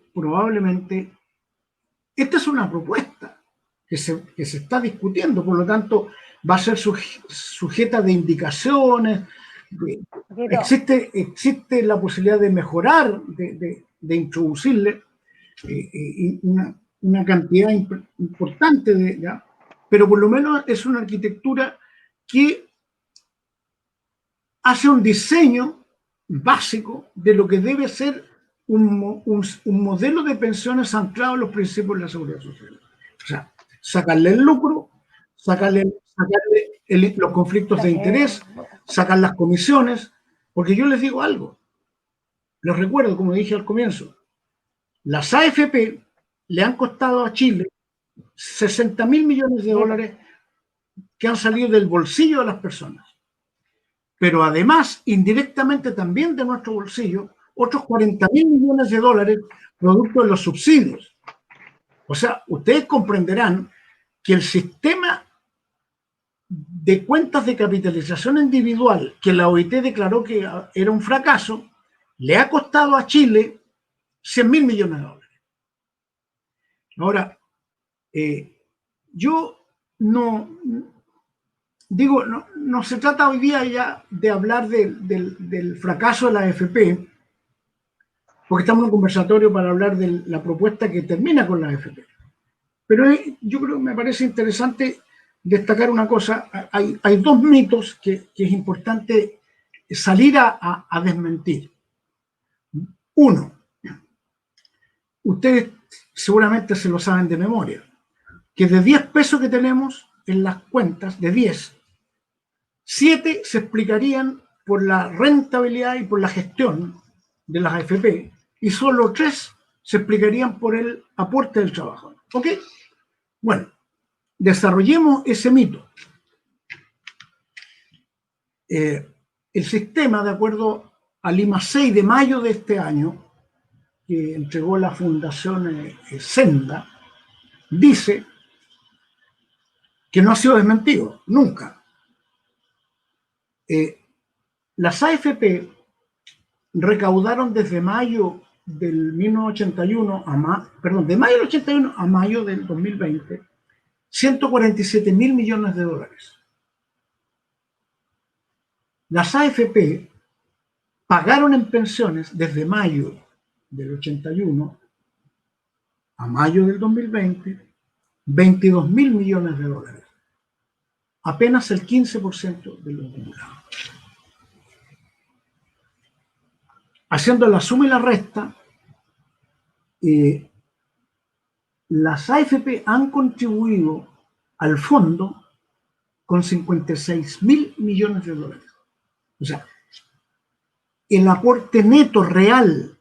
esta es una propuesta que se está discutiendo, por lo tanto, va a ser sujeta de indicaciones. Existe la posibilidad de mejorar, de introducirle una cantidad importante pero por lo menos es una arquitectura que hace un diseño básico de lo que debe ser un modelo de pensiones anclado en los principios de la seguridad social. O sea, sacarle el lucro, sacarle los conflictos de interés, sacar las comisiones, porque yo les digo algo, les recuerdo, como dije al comienzo, las AFP le han costado a Chile 60.000 millones de dólares que han salido del bolsillo de las personas. Pero además, indirectamente también de nuestro bolsillo, otros 40.000 millones de dólares producto de los subsidios. O sea, ustedes comprenderán que el sistema de cuentas de capitalización individual que la OIT declaró que era un fracaso, le ha costado a Chile 100.000 millones de dólares. Ahora, yo no se trata hoy día ya de hablar del fracaso de la AFP, porque estamos en un conversatorio para hablar de la propuesta que termina con la AFP. Pero yo creo que me parece interesante destacar una cosa. Hay dos mitos que es importante salir a desmentir. Uno, ustedes seguramente se lo saben de memoria, que de 10 pesos que tenemos en las cuentas, de 10, 7 se explicarían por la rentabilidad y por la gestión de las AFP, y solo 3 se explicarían por el aporte del trabajador. ¿Ok? Bueno, desarrollemos ese mito. El sistema, de acuerdo al IMA 6 de mayo de este año, que entregó la Fundación Senda, dice que no ha sido desmentido, nunca. Las AFP recaudaron desde mayo del 1981 de mayo del 81 a mayo del 2020 147.000 millones de dólares. Las AFP pagaron en pensiones desde mayo del 81 a mayo del 2020 22.000 millones de dólares. Apenas el 15% de lo acumulado. Haciendo la suma y la resta, las AFP han contribuido al fondo con 56.000 millones de dólares. O sea, el aporte neto real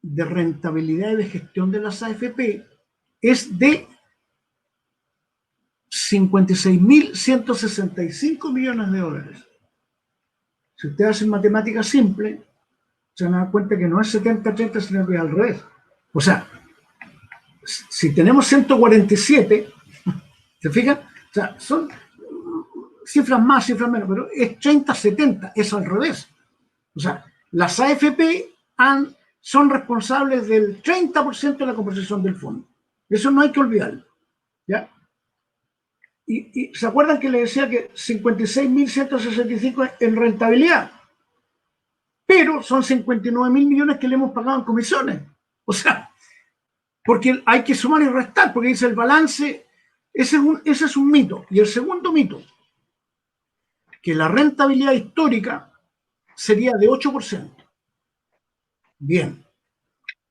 de rentabilidad y de gestión de las AFP es de 56.165 millones de dólares. Si ustedes hacen matemáticas simples, se van a dar cuenta que no es 70-30, sino que es al revés. O sea, si tenemos 147, ¿se fijan? O sea, son cifras más, cifras menos, pero es 30-70, es al revés. O sea, las AFP son responsables del 30% de la composición del fondo. Eso no hay que olvidarlo, ¿ya? Y ¿se acuerdan que les decía que 56.165 en rentabilidad? Pero son 59.000 millones que le hemos pagado en comisiones. O sea, porque hay que sumar y restar, porque dice el balance, ese es un mito. Y el segundo mito, que la rentabilidad histórica sería de 8%. Bien.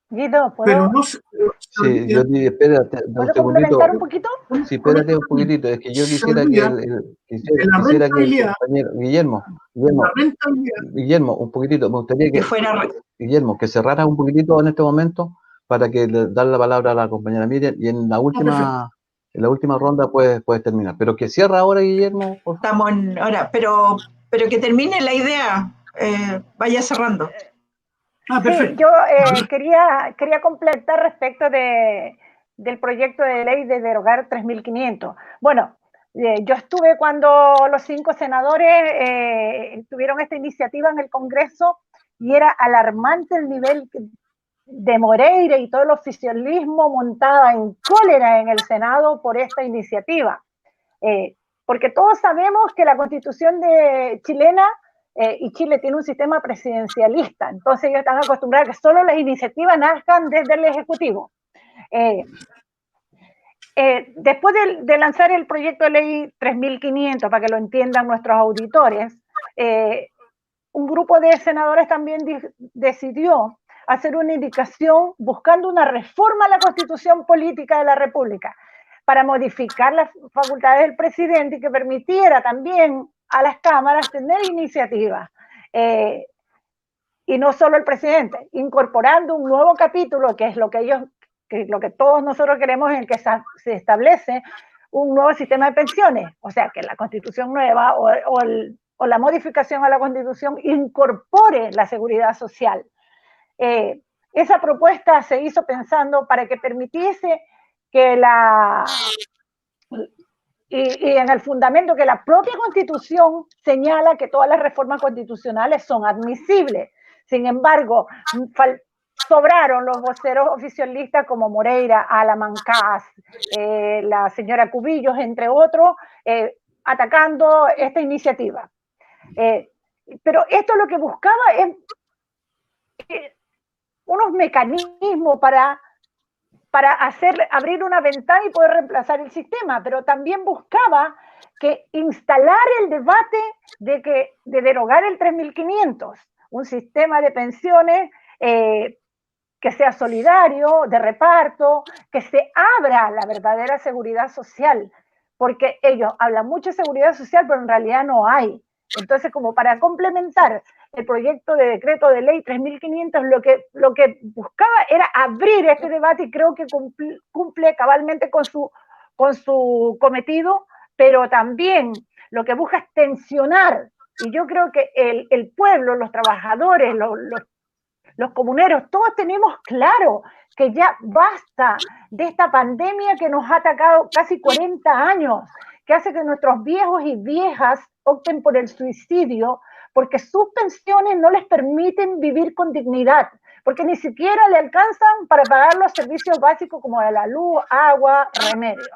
Guido, Pero ¿puedo, no se Sí, yo diría, espérate un ¿puedo segundito. complementar un poquito? Sí, espérate un poquitito. Es que yo se quisiera que olvida quisiera que el rentabilidad, compañero la rentabilidad, Guillermo, un poquitito. Me gustaría Que fuera, Guillermo, que cerrara un poquitito en este momento para que le dar la palabra a la compañera Miriam y en la última ronda puedes terminar. Pero que cierra ahora, Guillermo, por favor. estamos en hora, pero que termine la idea, vaya cerrando. Sí, perfecto. yo quería completar respecto del proyecto de ley de derogar 3.500. Bueno, yo estuve cuando los 5 senadores tuvieron esta iniciativa en el Congreso y era alarmante el nivel de Moreira y todo el oficialismo montaba en cólera en el Senado por esta iniciativa. Porque todos sabemos que la Constitución chilena y Chile tiene un sistema presidencialista, entonces ellos están acostumbrados a que solo las iniciativas nazcan desde el Ejecutivo. Después de lanzar el proyecto de ley 3.500, para que lo entiendan nuestros auditores, un grupo de senadores también decidió hacer una indicación buscando una reforma a la Constitución Política de la República para modificar las facultades del presidente y que permitiera también a las cámaras tener iniciativas. Y no solo el presidente, incorporando un nuevo capítulo, que es lo que todos nosotros queremos, en el que se establece un nuevo sistema de pensiones. O sea, que la Constitución nueva o la modificación a la Constitución incorpore la seguridad social. Esa propuesta se hizo pensando para que permitiese que y en el fundamento que la propia Constitución señala que todas las reformas constitucionales son admisibles. Sin embargo, sobraron los voceros oficialistas como Moreira, Alaman Cas, la señora Cubillos, entre otros, atacando esta iniciativa. Pero esto lo que buscaba es unos mecanismos para abrir una ventana y poder reemplazar el sistema, pero también buscaba que instalar el debate de derogar el 3.500, un sistema de pensiones que sea solidario, de reparto, que se abra la verdadera seguridad social, porque ellos hablan mucho de seguridad social, pero en realidad no hay. Entonces, como para complementar el proyecto de decreto de ley 3.500, lo que buscaba era abrir este debate y creo que cumple cabalmente con su cometido, pero también lo que busca es tensionar. Y yo creo que el pueblo, los trabajadores, los comuneros, todos tenemos claro que ya basta de esta pandemia que nos ha atacado casi 40 años, que hace que nuestros viejos y viejas opten por el suicidio, porque sus pensiones no les permiten vivir con dignidad, porque ni siquiera le alcanzan para pagar los servicios básicos como la luz, agua, remedio.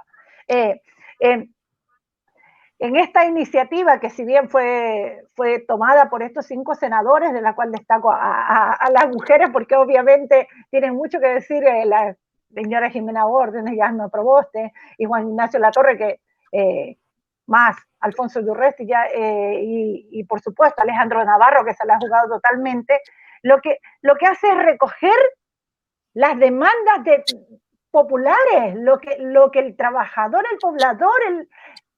En esta iniciativa, que si bien fue tomada por estos 5 senadores, de la cual destaco a las mujeres, porque obviamente tienen mucho que decir la señora Jimena Órdenes, Yasna Proboste y Juan Ignacio Latorre, que más Alfonso Yurresti y por supuesto Alejandro Navarro, que se la ha jugado totalmente, lo que hace es recoger las demandas populares, lo que el trabajador, el poblador,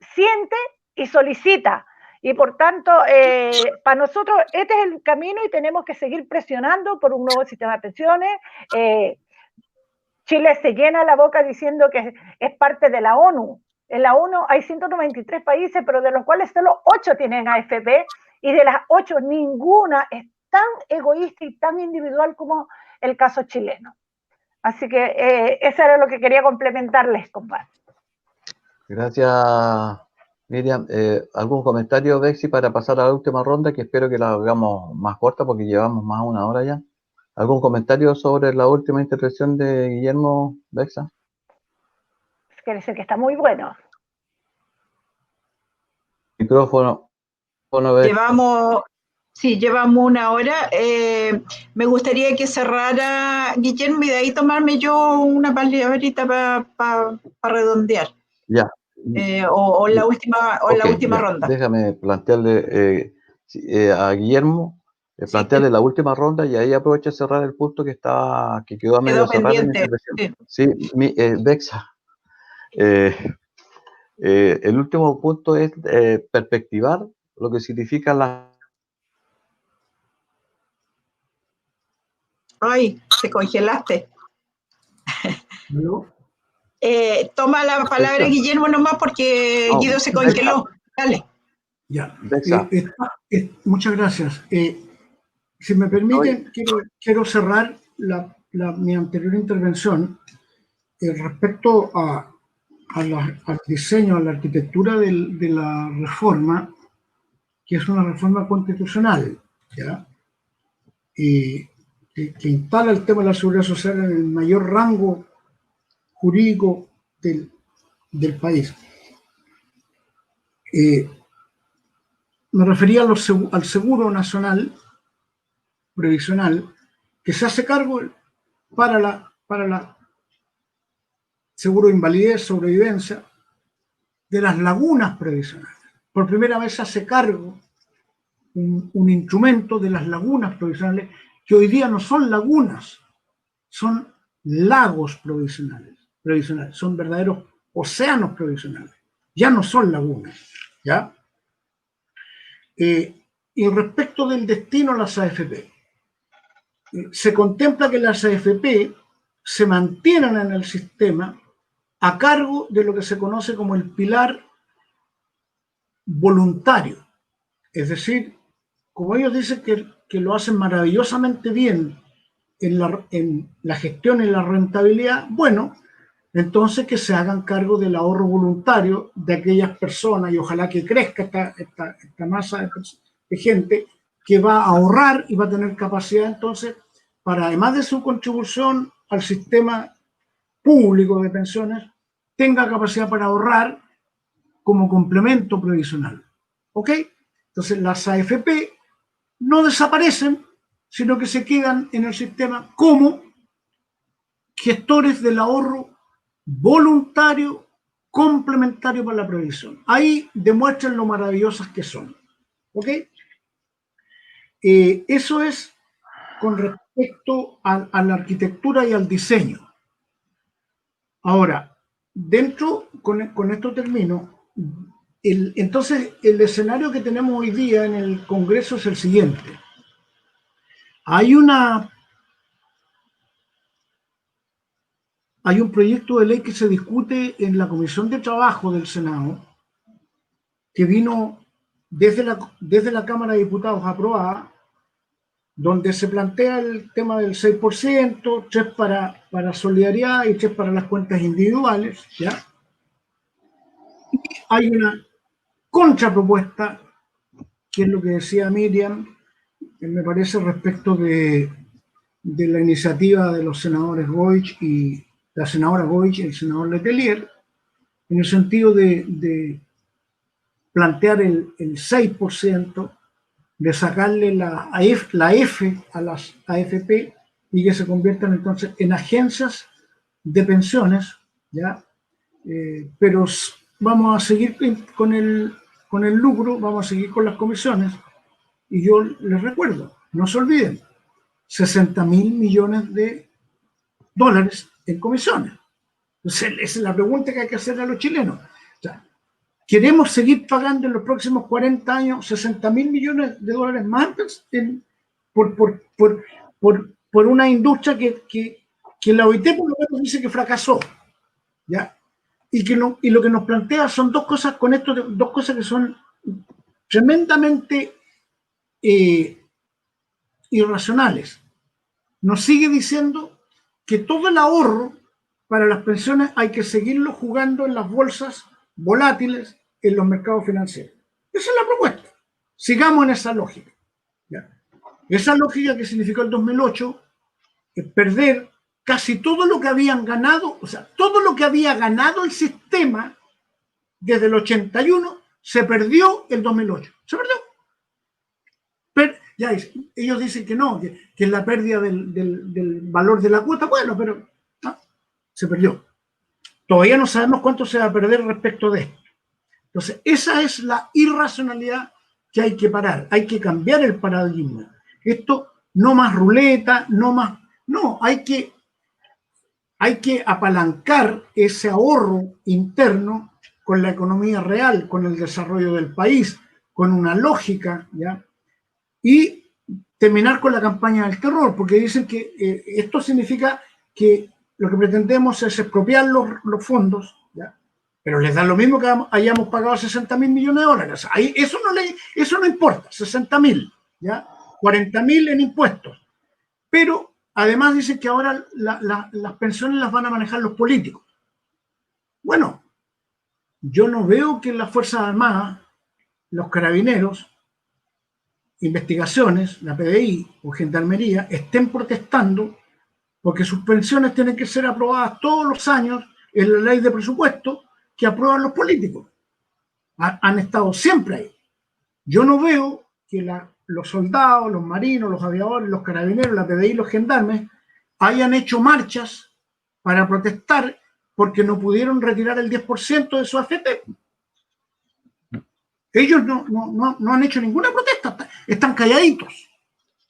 siente y solicita. Y por tanto, para nosotros este es el camino y tenemos que seguir presionando por un nuevo sistema de pensiones. Chile se llena la boca diciendo que es parte de la ONU, En la ONU hay 193 países, pero de los cuales solo 8 tienen AFP, y de las 8 ninguna es tan egoísta y tan individual como el caso chileno. Así que eso era lo que quería complementarles, compadre. Gracias, Miriam. ¿Algún comentario, Bexi, para pasar a la última ronda, que espero que la hagamos más corta porque llevamos más de 1 hora ya? ¿Algún comentario sobre la última intervención de Guillermo, Bexa? Quiere decir que está muy bueno. Micrófono. Llevamos 1 hora. Me gustaría que cerrara Guillermo y de ahí tomarme yo una palabrita para redondear. Ya. O la última, Okay, la última ya. ronda. Déjame plantearle a Guillermo, plantearle la última ronda y ahí aprovecho de cerrar el punto que quedó a medio cerrar en mi intervención. Sí, Bexa. El último punto es perspectivar lo que significa la... Ay, te congelaste. ¿No? Toma la palabra Guillermo nomás porque Guido se congeló. Dale. Ya. Muchas gracias. Si me permiten, quiero cerrar mi anterior intervención respecto al diseño, a la arquitectura de la reforma, que es una reforma constitucional, ¿ya? Y que instala el tema de la seguridad social en el mayor rango jurídico del país. Me refería al seguro nacional previsional que se hace cargo para la seguro de invalidez, sobrevivencia, de las lagunas previsionales. Por primera vez se hace cargo un instrumento de las lagunas provisionales, que hoy día no son lagunas, son lagos provisionales, son verdaderos océanos provisionales, ya no son lagunas, ¿ya? Y respecto del destino a las AFP, se contempla que las AFP se mantienen en el sistema a cargo de lo que se conoce como el pilar voluntario. Es decir, como ellos dicen que lo hacen maravillosamente bien en la gestión y la rentabilidad, bueno, entonces que se hagan cargo del ahorro voluntario de aquellas personas, y ojalá que crezca esta masa de gente que va a ahorrar y va a tener capacidad entonces para, además de su contribución al sistema público de pensiones, tenga capacidad para ahorrar como complemento previsional. ¿Ok? Entonces las AFP no desaparecen, sino que se quedan en el sistema como gestores del ahorro voluntario complementario para la previsión. Ahí demuestran lo maravillosas que son. ¿Ok? Eso es con respecto a la arquitectura y al diseño. Ahora, con esto termino. Entonces, el escenario que tenemos hoy día en el Congreso es el siguiente. Hay un proyecto de ley que se discute en la Comisión de Trabajo del Senado, que vino desde la Cámara de Diputados aprobada, donde se plantea el tema del 6%, 3 para solidaridad y 3 para las cuentas individuales, ¿ya? Y hay una contrapropuesta, que es lo que decía Miriam, que me parece respecto de la iniciativa de los senadores Goich y la senadora Goich y el senador Letelier, en el sentido de plantear el 6%, de sacarle la F a las AFP y que se conviertan entonces en agencias de pensiones, ¿ya? Pero vamos a seguir con el lucro, vamos a seguir con las comisiones, y yo les recuerdo, no se olviden, 60.000 millones de dólares en comisiones. Entonces, esa es la pregunta que hay que hacer a los chilenos. O sea, ¿queremos seguir pagando en los próximos 40 años 60.000 millones de dólares más por una industria que la OIT por lo menos dice que fracasó? ¿Ya? y lo que nos plantea son dos cosas con esto, dos cosas que son tremendamente irracionales. Nos sigue diciendo que todo el ahorro para las pensiones hay que seguirlo jugando en las bolsas volátiles, en los mercados financieros. Esa es la propuesta. Sigamos en esa lógica. ¿Ya? Esa lógica que significó el 2008 es perder casi todo lo que habían ganado, o sea, todo lo que había ganado el sistema desde el 81 se perdió el 2008. Se perdió. Ya, ellos dicen que no, que es la pérdida del valor de la cuota. Bueno, pero no, se perdió. Todavía no sabemos cuánto se va a perder respecto de esto. Entonces, esa es la irracionalidad que hay que parar. Hay que cambiar el paradigma. Esto, no más ruleta, no más... No, hay que apalancar ese ahorro interno con la economía real, con el desarrollo del país, con una lógica, ¿ya? Y terminar con la campaña del terror, porque dicen que esto significa que lo que pretendemos es expropiar los fondos, ¿ya? Pero les da lo mismo que hayamos pagado $60.000 millones. Ahí, eso no importa, 60.000, ¿ya? 40.000 en impuestos. Pero además dicen que ahora las pensiones las van a manejar los políticos. Bueno, yo no veo que las Fuerzas Armadas, los carabineros, investigaciones, la PDI o Gendarmería estén protestando porque sus pensiones tienen que ser aprobadas todos los años en la ley de presupuesto que aprueban los políticos. Han estado siempre ahí. Yo no veo que los soldados, los marinos, los aviadores, los carabineros, la PDI y los gendarmes hayan hecho marchas para protestar porque no pudieron retirar el 10% de su AFP. Ellos no han hecho ninguna protesta, están calladitos.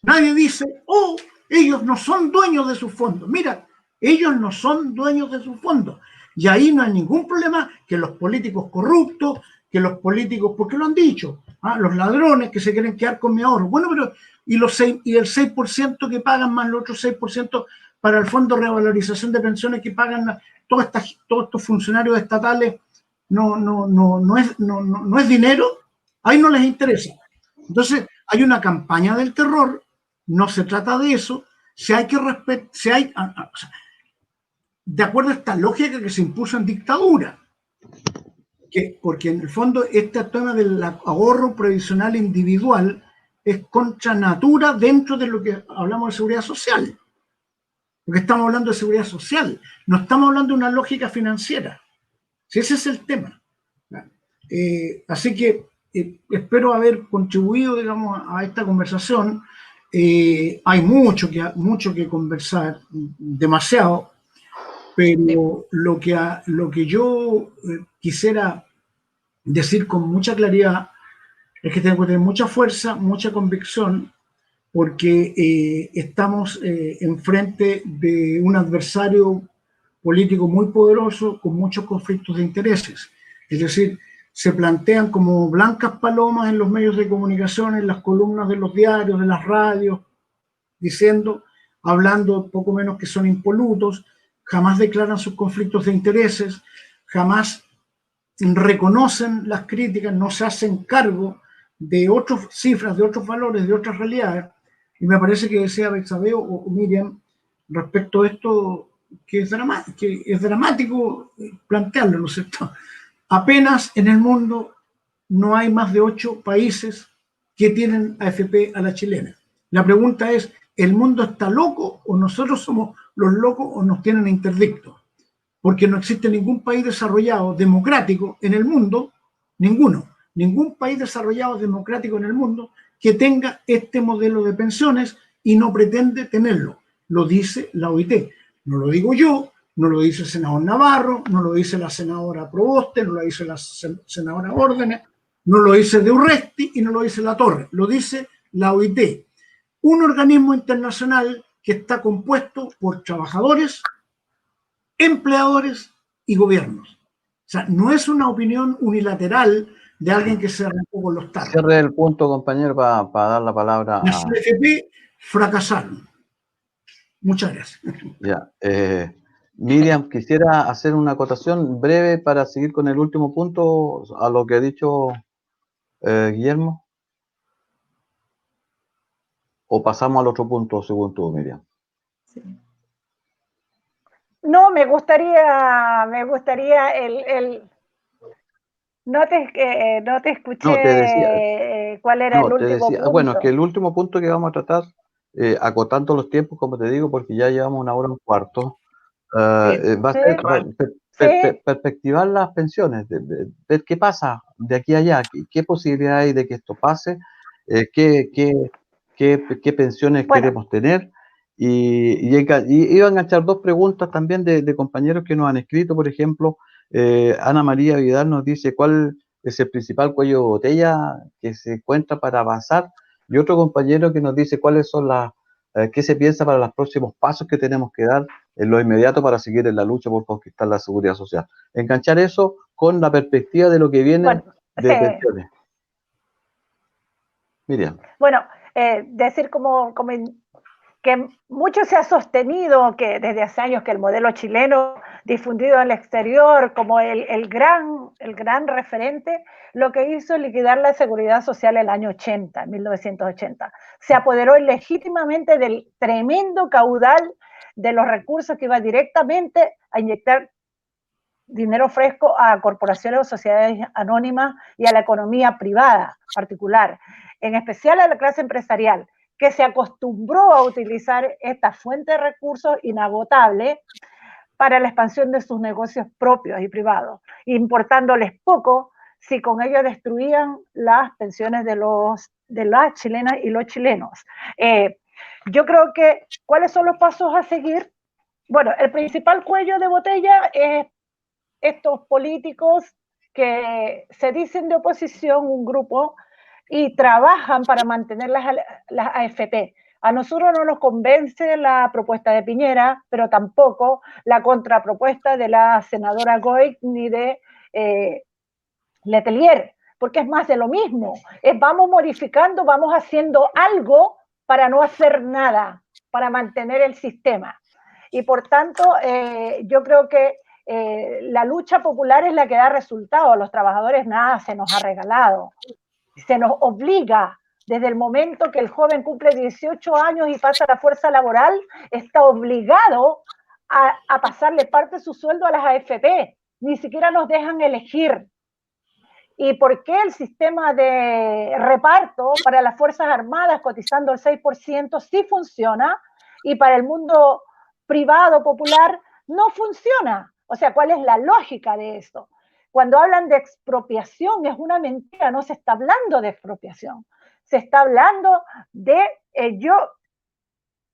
Nadie dice, oh, ellos no son dueños de sus fondos. Mira, ellos no son dueños de sus fondos. Y ahí no hay ningún problema que los políticos corruptos, que los políticos, porque lo han dicho, los ladrones que se quieren quedar con mi ahorro. Bueno, pero y el 6% que pagan más el otro 6% para el fondo de revalorización de pensiones que pagan todos estos funcionarios estatales, no es dinero, ahí no les interesa. Entonces, hay una campaña del terror, no se trata de eso, de acuerdo a esta lógica que se impuso en dictadura, porque en el fondo este tema del ahorro previsional individual es contra natura dentro de lo que hablamos de seguridad social, porque estamos hablando de seguridad social, no estamos hablando de una lógica financiera. Si ese es el tema. Así que espero haber contribuido, digamos, a esta conversación. Hay mucho que conversar, demasiado, pero lo que yo quisiera decir con mucha claridad es que tengo que tener mucha fuerza, mucha convicción, porque estamos enfrente de un adversario político muy poderoso con muchos conflictos de intereses. Es decir, se plantean como blancas palomas en los medios de comunicación, en las columnas de los diarios, de las radios, hablando poco menos que son impolutos, jamás declaran sus conflictos de intereses, jamás reconocen las críticas, no se hacen cargo de otras cifras, de otros valores, de otras realidades. Y me parece que decía Bexabé o Miriam respecto a esto, que es dramático plantearlo, ¿no es cierto? Apenas en el mundo no hay más de 8 países que tienen AFP a la chilena. La pregunta es, ¿el mundo está loco o nosotros somos los locos o nos tienen interdictos? Porque no existe ningún país desarrollado democrático en el mundo, ningún país desarrollado democrático en el mundo que tenga este modelo de pensiones y no pretende tenerlo. Lo dice la OIT. No lo digo yo, no lo dice el senador Navarro, no lo dice la senadora Proboste, no lo dice la senadora Órdenes, no lo dice De Urresti y no lo dice La Torre. Lo dice la OIT. Un organismo internacional que está compuesto por trabajadores, empleadores y gobiernos. O sea, no es una opinión unilateral de alguien que se arrancó con los tacos. Cierre el punto, compañero, para dar la palabra a... Las AFP fracasaron. Muchas gracias. Ya, Miriam, quisiera hacer una acotación breve para seguir con el último punto a lo que ha dicho Guillermo. ¿O pasamos al otro punto según tú, Miriam? No, me gustaría no te escuché No, te decía, cuál era el último bueno, punto. que el último punto que vamos a tratar, acotando los tiempos, como te digo, porque ya llevamos 1 hora y 1/4, va a Sí, ser sí, perspectivar las pensiones, ver qué pasa de aquí a allá, qué posibilidad hay de que esto pase, qué pensiones bueno, queremos tener. Y iba a enganchar 2 preguntas también de compañeros que nos han escrito. Por ejemplo, Ana María Vidal nos dice cuál es el principal cuello de botella que se encuentra para avanzar, y otro compañero que nos dice cuáles son qué se piensa para los próximos pasos que tenemos que dar en lo inmediato para seguir en la lucha por conquistar la seguridad social. Enganchar eso con la perspectiva de lo que viene bueno, de sí. pensiones. Miriam. Bueno, decir que mucho se ha sostenido que desde hace años que el modelo chileno difundido en el exterior como el gran referente, lo que hizo es liquidar la seguridad social en el año 80, en 1980. Se apoderó ilegítimamente del tremendo caudal de los recursos que iba directamente a inyectar dinero fresco a corporaciones o sociedades anónimas y a la economía privada particular, en especial a la clase empresarial, que se acostumbró a utilizar esta fuente de recursos inagotable para la expansión de sus negocios propios y privados, importándoles poco si con ello destruían las pensiones de las chilenas y los chilenos. Yo creo que, ¿cuáles son los pasos a seguir? Bueno, el principal cuello de botella es estos políticos que se dicen de oposición, un grupo, y trabajan para mantener las AFP. A nosotros no nos convence la propuesta de Piñera, pero tampoco la contrapropuesta de la senadora Goy ni de Letelier, porque es más de lo mismo. Vamos modificando, vamos haciendo algo para no hacer nada, para mantener el sistema. Y por tanto, yo creo que la lucha popular es la que da resultados. A los trabajadores nada se nos ha regalado. Se nos obliga, desde el momento que el joven cumple 18 años y pasa a la fuerza laboral, está obligado a pasarle parte de su sueldo a las AFP. Ni siquiera nos dejan elegir. ¿Y por qué el sistema de reparto para las Fuerzas Armadas cotizando el 6% sí funciona y para el mundo privado popular no funciona? O sea, ¿cuál es la lógica de esto? Cuando hablan de expropiación es una mentira, no se está hablando de expropiación, se está hablando de yo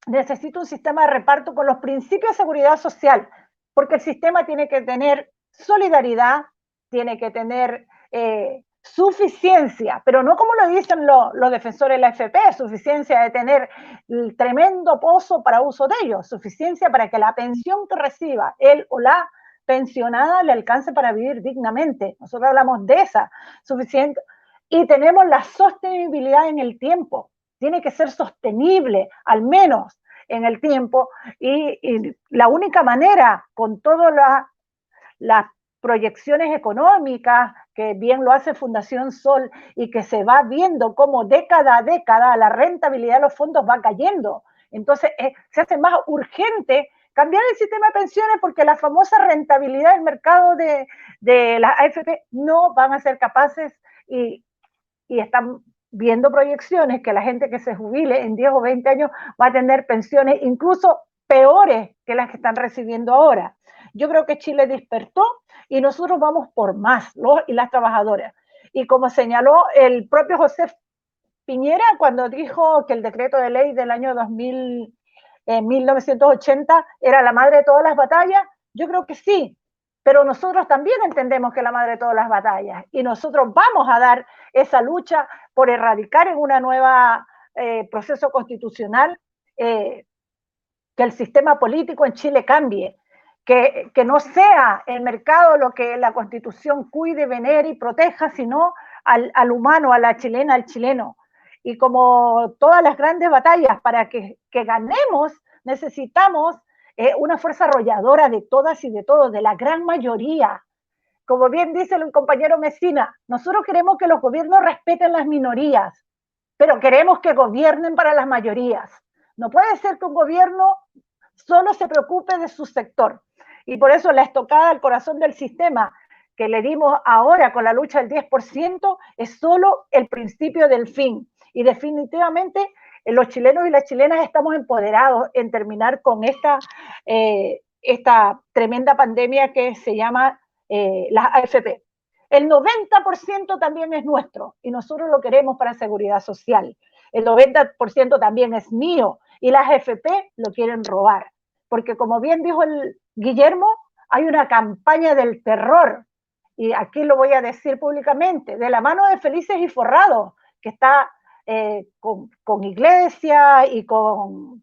necesito un sistema de reparto con los principios de seguridad social, porque el sistema tiene que tener solidaridad, tiene que tener suficiencia, pero no como lo dicen los defensores de la AFP, suficiencia de tener el tremendo pozo para uso de ellos, suficiencia para que la pensión que reciba él o la pensionada le alcance para vivir dignamente. Nosotros hablamos de esa suficiente y tenemos la sostenibilidad en el tiempo. Tiene que ser sostenible, al menos en el tiempo, y la única manera, con todas las proyecciones económicas, que bien lo hace Fundación Sol, y que se va viendo cómo década a década la rentabilidad de los fondos va cayendo. Entonces, se hace más urgente cambiar el sistema de pensiones porque la famosa rentabilidad del mercado de las AFP no van a ser capaces y están viendo proyecciones que la gente que se jubile en 10 o 20 años va a tener pensiones incluso peores que las que están recibiendo ahora. Yo creo que Chile despertó y nosotros vamos por más, los y las trabajadoras. Y como señaló el propio José Piñera cuando dijo que el decreto de ley del año 1980 era la madre de todas las batallas, yo creo que sí, pero nosotros también entendemos que la madre de todas las batallas y nosotros vamos a dar esa lucha por erradicar en una nueva proceso constitucional que el sistema político en Chile cambie, que no sea el mercado lo que la Constitución cuide, venere y proteja, sino al humano, a la chilena, al chileno. Y como todas las grandes batallas, para que ganemos, necesitamos una fuerza arrolladora de todas y de todos, de la gran mayoría. Como bien dice el compañero Mesina, nosotros queremos que los gobiernos respeten las minorías, pero queremos que gobiernen para las mayorías. No puede ser que un gobierno solo se preocupe de su sector. Y por eso la estocada al corazón del sistema que le dimos ahora con la lucha del 10% es solo el principio del fin. Y definitivamente los chilenos y las chilenas estamos empoderados en terminar con esta tremenda pandemia que se llama las AFP. El 90% también es nuestro y nosotros lo queremos para seguridad social. El 90% también es mío y las AFP lo quieren robar. Porque como bien dijo el Guillermo, hay una campaña del terror, y aquí lo voy a decir públicamente, de la mano de Felices y Forrados, que está con Iglesia y con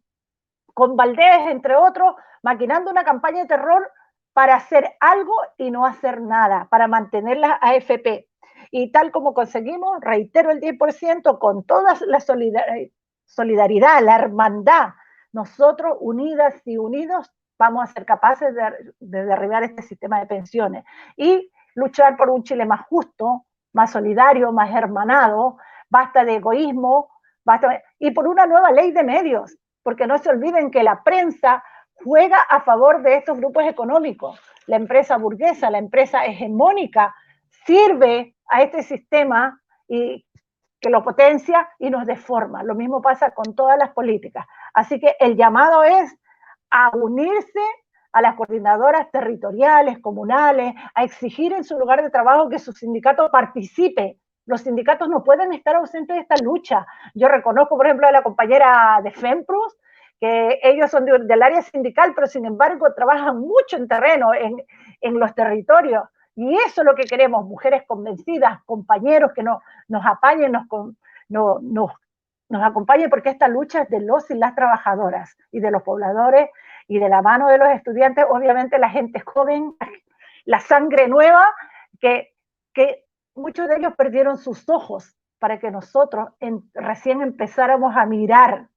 Valdés, entre otros, maquinando una campaña de terror para hacer algo y no hacer nada, para mantener las AFP. Y tal como conseguimos, reitero, el 10%, con toda la solidaridad, la hermandad, nosotros, unidas y unidos, vamos a ser capaces de derribar este sistema de pensiones y luchar por un Chile más justo, más solidario, más hermanado, basta de egoísmo, y por una nueva ley de medios, porque no se olviden que la prensa juega a favor de estos grupos económicos. La empresa burguesa, la empresa hegemónica, sirve a este sistema y que lo potencia y nos deforma. Lo mismo pasa con todas las políticas. Así que el llamado es a unirse a las coordinadoras territoriales, comunales, a exigir en su lugar de trabajo que su sindicato participe. Los sindicatos no pueden estar ausentes de esta lucha. Yo reconozco, por ejemplo, a la compañera de FEMPRUS, que ellos son del área sindical, pero sin embargo trabajan mucho en terreno, en los territorios. Y eso es lo que queremos, mujeres convencidas, compañeros que nos apañen, nos acompañen, porque esta lucha es de los y las trabajadoras y de los pobladores y de la mano de los estudiantes, obviamente la gente joven, la sangre nueva, que muchos de ellos perdieron sus ojos para que nosotros recién empezáramos a mirar.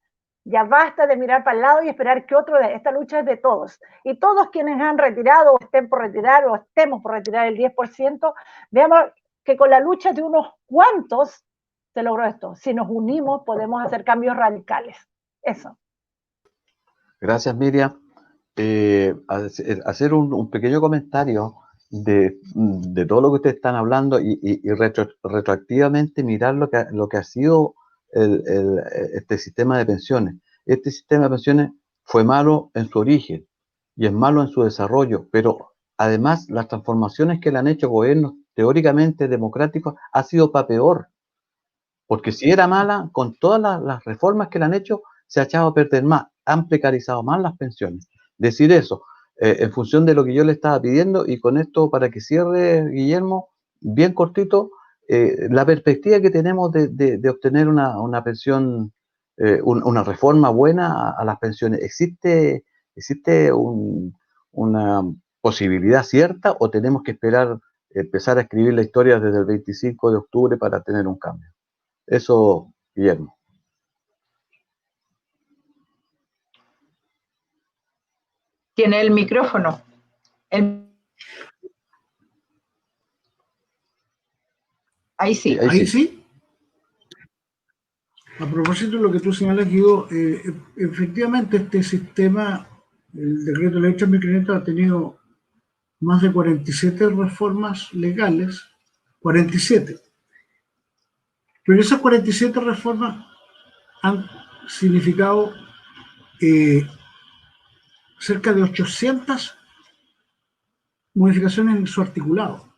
Ya basta de mirar para el lado y esperar que otro esta lucha es de todos. Y todos quienes han retirado o estén por retirar o estemos por retirar el 10%, veamos que con la lucha de unos cuantos se logró esto. Si nos unimos podemos hacer cambios radicales. Eso. Gracias, Miriam. Hacer un pequeño comentario de todo lo que ustedes están hablando y retroactivamente mirar lo que ha sido este sistema de pensiones. Este sistema de pensiones fue malo en su origen y es malo en su desarrollo, pero además las transformaciones que le han hecho gobiernos teóricamente democráticos ha sido para peor, porque si era mala, con todas las reformas que le han hecho, se ha echado a perder más, han precarizado más las pensiones. Decir eso, en función de lo que yo le estaba pidiendo, y con esto para que cierre, Guillermo, bien cortito, la perspectiva que tenemos de obtener una pensión, una reforma buena a las pensiones, ¿existe una posibilidad cierta o tenemos que esperar, empezar a escribir la historia desde el 25 de octubre para tener un cambio? Eso, Guillermo. Tiene el micrófono. Ahí sí. Ahí sí. A propósito de lo que tú señalas, Guido, efectivamente este sistema, el decreto de ley 8.500 ha tenido más de 47 reformas legales, 47. Pero esas 47 reformas han significado cerca de 800 modificaciones en su articulado.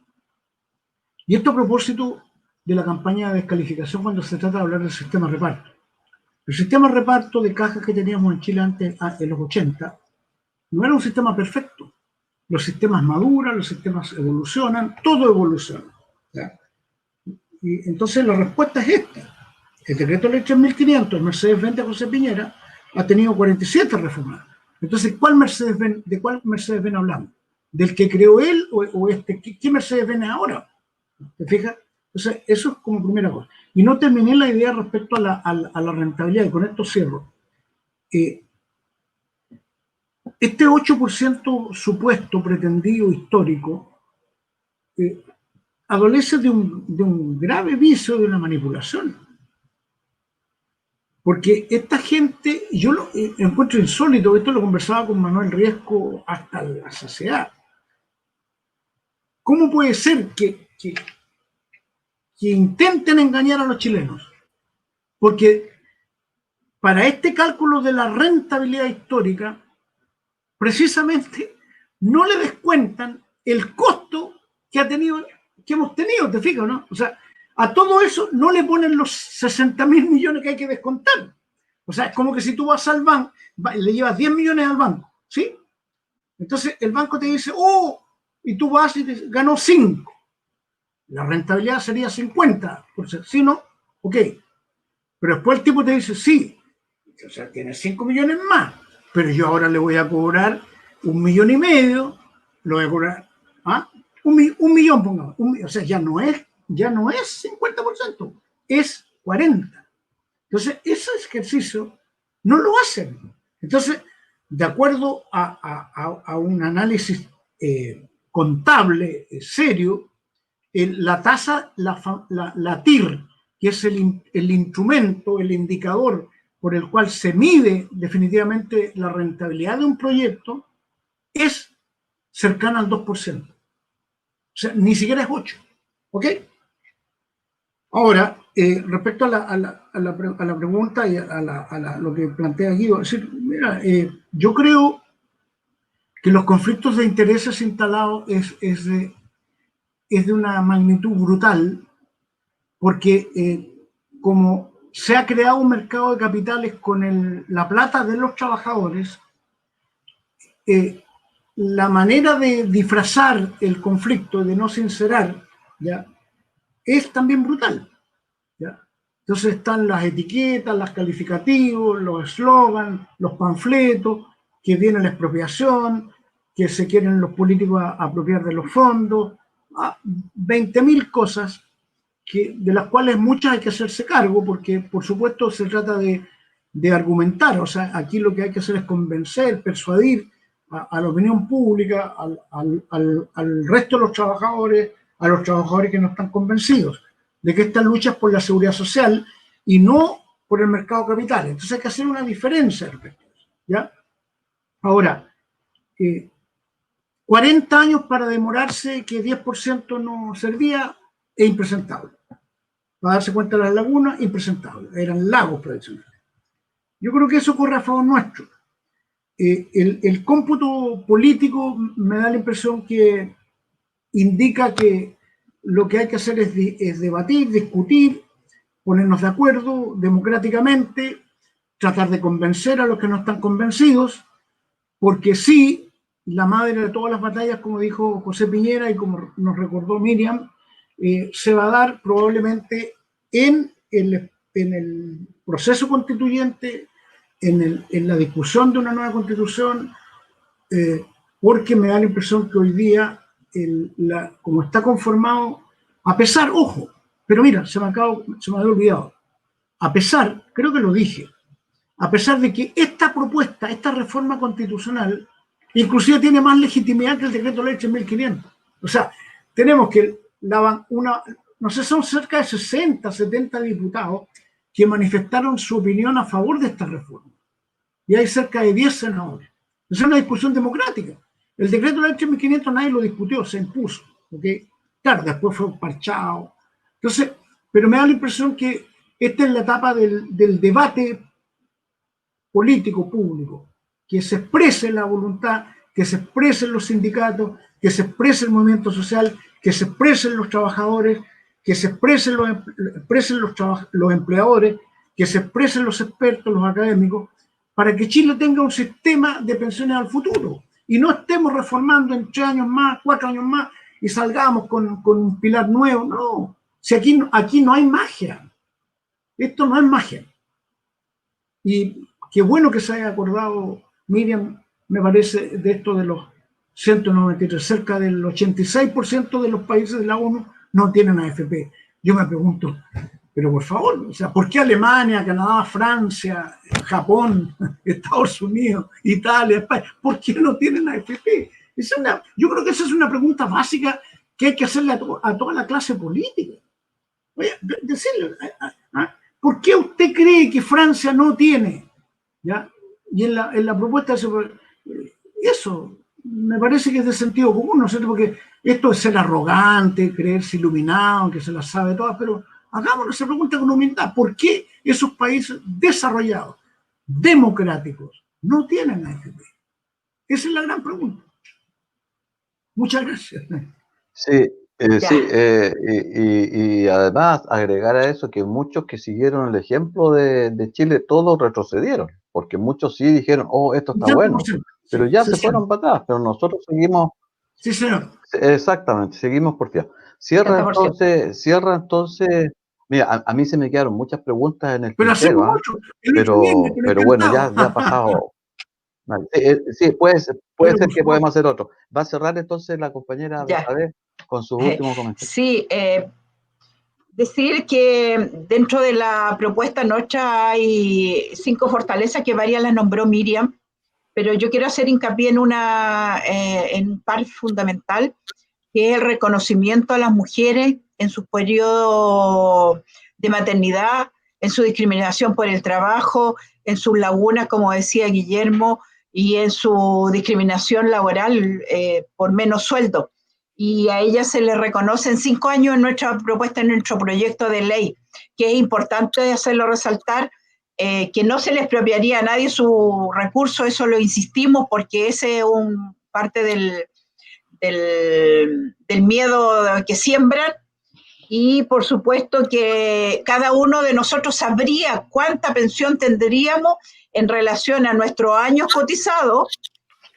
Y esto a propósito de la campaña de descalificación cuando se trata de hablar del sistema de reparto. El sistema de reparto de cajas que teníamos en Chile antes, en los 80, no era un sistema perfecto. Los sistemas maduran, los sistemas evolucionan, todo evoluciona. ¿Ya? Y entonces la respuesta es esta. El decreto de ley 3.500, Mercedes-Benz de José Piñera, ha tenido 47 reformas. Entonces, ¿de cuál Mercedes-Benz hablamos? ¿Del que creó él o este? ¿Qué Mercedes-Benz es ahora? ¿Te fijas? Entonces, eso es como primera cosa. Y no terminé la idea respecto a la rentabilidad, y con esto cierro. este 8% supuesto, pretendido, histórico, adolece de un grave vicio de una manipulación. Porque esta gente, yo lo encuentro insólito, esto lo conversaba con Manuel Riesco hasta la saciedad. ¿Cómo puede ser que intenten engañar a los chilenos? Porque para este cálculo de la rentabilidad histórica, precisamente no le descuentan el costo que hemos tenido, ¿te fijas, no? O sea, a todo eso no le ponen los 60.000 millones que hay que descontar. O sea, es como que si tú vas al banco, le llevas 10 millones al banco, ¿sí? Entonces el banco te dice, oh, y tú vas y te ganó 5. La rentabilidad sería 50, si no, ok. Pero después el tipo te dice, sí, o sea, tienes 5 millones más, pero yo ahora le voy a cobrar 1,5 millones, lo voy a cobrar, ¿ah? un millón, pongamos, o sea, ya no es 50%, es 40%. Entonces, ese ejercicio no lo hacen. Entonces, de acuerdo a un análisis contable serio, la tasa, la TIR, que es el instrumento, el indicador por el cual se mide definitivamente la rentabilidad de un proyecto, es cercana al 2%. O sea, ni siquiera es 8%. ¿Ok? Ahora, respecto a la pregunta y a lo que plantea Guido, es decir, mira, yo creo que los conflictos de intereses instalados es de una magnitud brutal, porque como se ha creado un mercado de capitales con la plata de los trabajadores, la manera de disfrazar el conflicto, de no sincerar, ¿ya?, es también brutal, ¿ya? Entonces están las etiquetas, los calificativos, los eslogans, los panfletos, que viene la expropiación, que se quieren los políticos apropiar de los fondos, 20.000 cosas de las cuales muchas hay que hacerse cargo, porque por supuesto se trata de argumentar. O sea, aquí lo que hay que hacer es convencer, persuadir a la opinión pública, al resto de los trabajadores, a los trabajadores que no están convencidos de que esta lucha es por la seguridad social y no por el mercado capital. Entonces hay que hacer una diferencia respecto a eso, ¿ya? Ahora, 40 años para demorarse que 10% no servía, es impresentable. Para darse cuenta de las lagunas, impresentable. Eran lagos tradicionales. Yo creo que eso corre a favor nuestro. El cómputo político me da la impresión que indica que lo que hay que hacer es debatir, discutir, ponernos de acuerdo democráticamente, tratar de convencer a los que no están convencidos, porque sí, la madre de todas las batallas, como dijo José Piñera y como nos recordó Miriam, se va a dar probablemente en el proceso constituyente, en la discusión de una nueva constitución, porque me da la impresión que hoy día, como está conformado, a pesar, ojo, pero mira, se me había olvidado, a pesar, creo que lo dije, a pesar de que esta propuesta, esta reforma constitucional, inclusive tiene más legitimidad que el decreto ley 3.500. O sea, tenemos que no sé, son cerca de 60, 70 diputados que manifestaron su opinión a favor de esta reforma. Y hay cerca de 10 senadores. Es una discusión democrática. El decreto ley 3.500 nadie lo discutió, se impuso. ¿Okay? Claro, después fue parchado. Entonces, pero me da la impresión que esta es la etapa del debate político público, que se exprese la voluntad, que se expresen los sindicatos, que se exprese el movimiento social, que se expresen los trabajadores, que se expresen los empleadores, que se expresen los expertos, los académicos, para que Chile tenga un sistema de pensiones al futuro y no estemos reformando en 3 años más, 4 años más y salgamos con un pilar nuevo. No, si aquí no hay magia. Esto no es magia. Y qué bueno que se haya acordado, Miriam, me parece, de esto de los 193. Cerca del 86% de los países de la ONU no tienen AFP. Yo me pregunto, Pero por favor, o sea, ¿por qué Alemania, Canadá, Francia, Japón, Estados Unidos, Italia, España, por qué no tienen AFP? Yo creo que esa es una pregunta básica que hay que hacerle a toda la clase política. Oye, decirle, ¿por qué usted cree que Francia no tiene? ¿Ya? Y en la propuesta, eso me parece que es de sentido común, ¿no es cierto? Porque esto es ser arrogante, creerse iluminado, que se las sabe todas, pero hagámonos esa pregunta con humildad. ¿Por qué esos países desarrollados, democráticos, no tienen AFP? Esa es la gran pregunta. Muchas gracias. Sí, Ya. sí, y además agregar a eso que muchos que siguieron el ejemplo de Chile, todos retrocedieron, porque muchos sí dijeron, oh, esto está bueno, 60%, pero sí, ya se 60%. fueron para atrás, pero nosotros seguimos, Sí, señor. exactamente, seguimos porfiados. Cierra entonces, mira, a mí se me quedaron muchas preguntas en el Pero tintero, hacemos otro. El otro viernes, pero bueno, ya encantado. ha pasado. Vale. Sí, puede ser Pero que por favor. podemos hacer otro. Va a cerrar entonces la compañera Ya. Bernabé con sus últimos comentarios. Sí, decir que dentro de la propuesta nuestra hay 5 fortalezas que varias las nombró Miriam, pero yo quiero hacer hincapié en un par fundamental, que es el reconocimiento a las mujeres en su periodo de maternidad, en su discriminación por el trabajo, en sus lagunas, como decía Guillermo, y en su discriminación laboral por menos sueldo. Y a ella se le reconocen 5 años en nuestra propuesta, en nuestro proyecto de ley, que es importante hacerlo resaltar, que no se le expropiaría a nadie su recurso, eso lo insistimos porque ese es parte del miedo que siembran, y por supuesto que cada uno de nosotros sabría cuánta pensión tendríamos en relación a nuestros años cotizados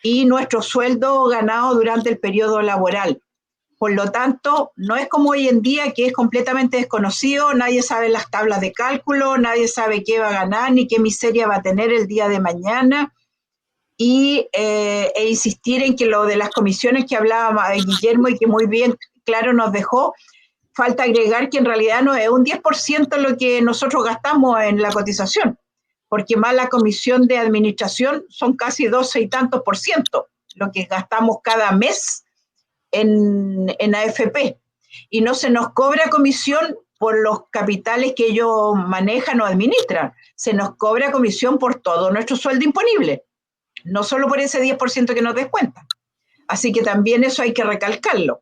y nuestro sueldo ganado durante el periodo laboral. Por lo tanto, no es como hoy en día, que es completamente desconocido, nadie sabe las tablas de cálculo, nadie sabe qué va a ganar ni qué miseria va a tener el día de mañana. E insistir en que lo de las comisiones que hablaba Guillermo y que muy bien claro nos dejó, falta agregar que en realidad no es un 10% lo que nosotros gastamos en la cotización, porque más la comisión de administración son casi 12 y tantos % lo que gastamos cada mes en AFP, y no se nos cobra comisión por los capitales que ellos manejan o administran, se nos cobra comisión por todo nuestro sueldo imponible, no solo por ese 10% que nos descuentan. Así que también eso hay que recalcarlo.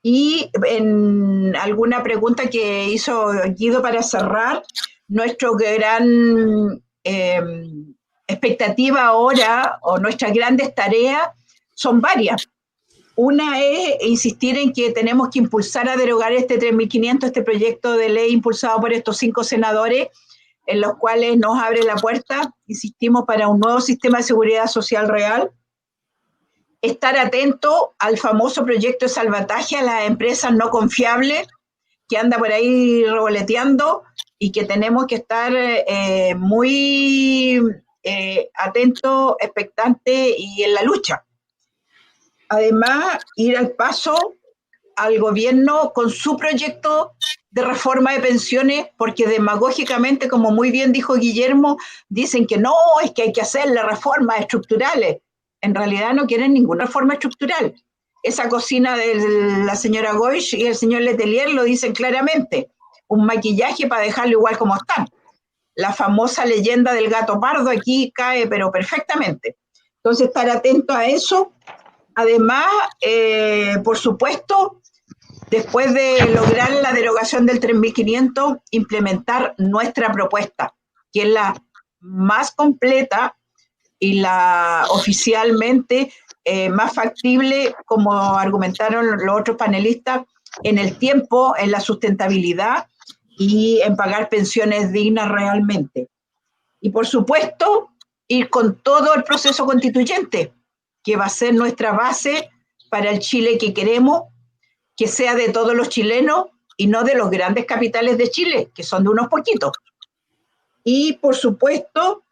Y en alguna pregunta que hizo Guido para cerrar, nuestra gran expectativa ahora, o nuestras grandes tareas, son varias. Una es insistir en que tenemos que impulsar a derogar este 3.500, este proyecto de ley impulsado por estos 5 senadores, en los cuales nos abre la puerta, insistimos, para un nuevo sistema de seguridad social real. Estar atento al famoso proyecto de salvataje a las empresas no confiables que anda por ahí revoloteando, y que tenemos que estar muy atentos, expectantes y en la lucha. Además, ir al paso al gobierno con su proyecto de reforma de pensiones, porque demagógicamente, como muy bien dijo Guillermo, dicen que no, es que hay que hacer las reformas estructurales. En realidad no quieren ninguna reforma estructural. Esa cocina de la señora Goich y el señor Letelier lo dicen claramente, un maquillaje para dejarlo igual como están. La famosa leyenda del gato pardo aquí cae, pero perfectamente. Entonces, estar atento a eso. Además, por supuesto, después de lograr la derogación del 3.500, implementar nuestra propuesta, que es la más completa y la oficialmente más factible, como argumentaron los otros panelistas, en el tiempo, en la sustentabilidad y en pagar pensiones dignas realmente. Y por supuesto, ir con todo el proceso constituyente, que va a ser nuestra base para el Chile que queremos, que sea de todos los chilenos y no de los grandes capitales de Chile, que son de unos poquitos. Y por supuesto,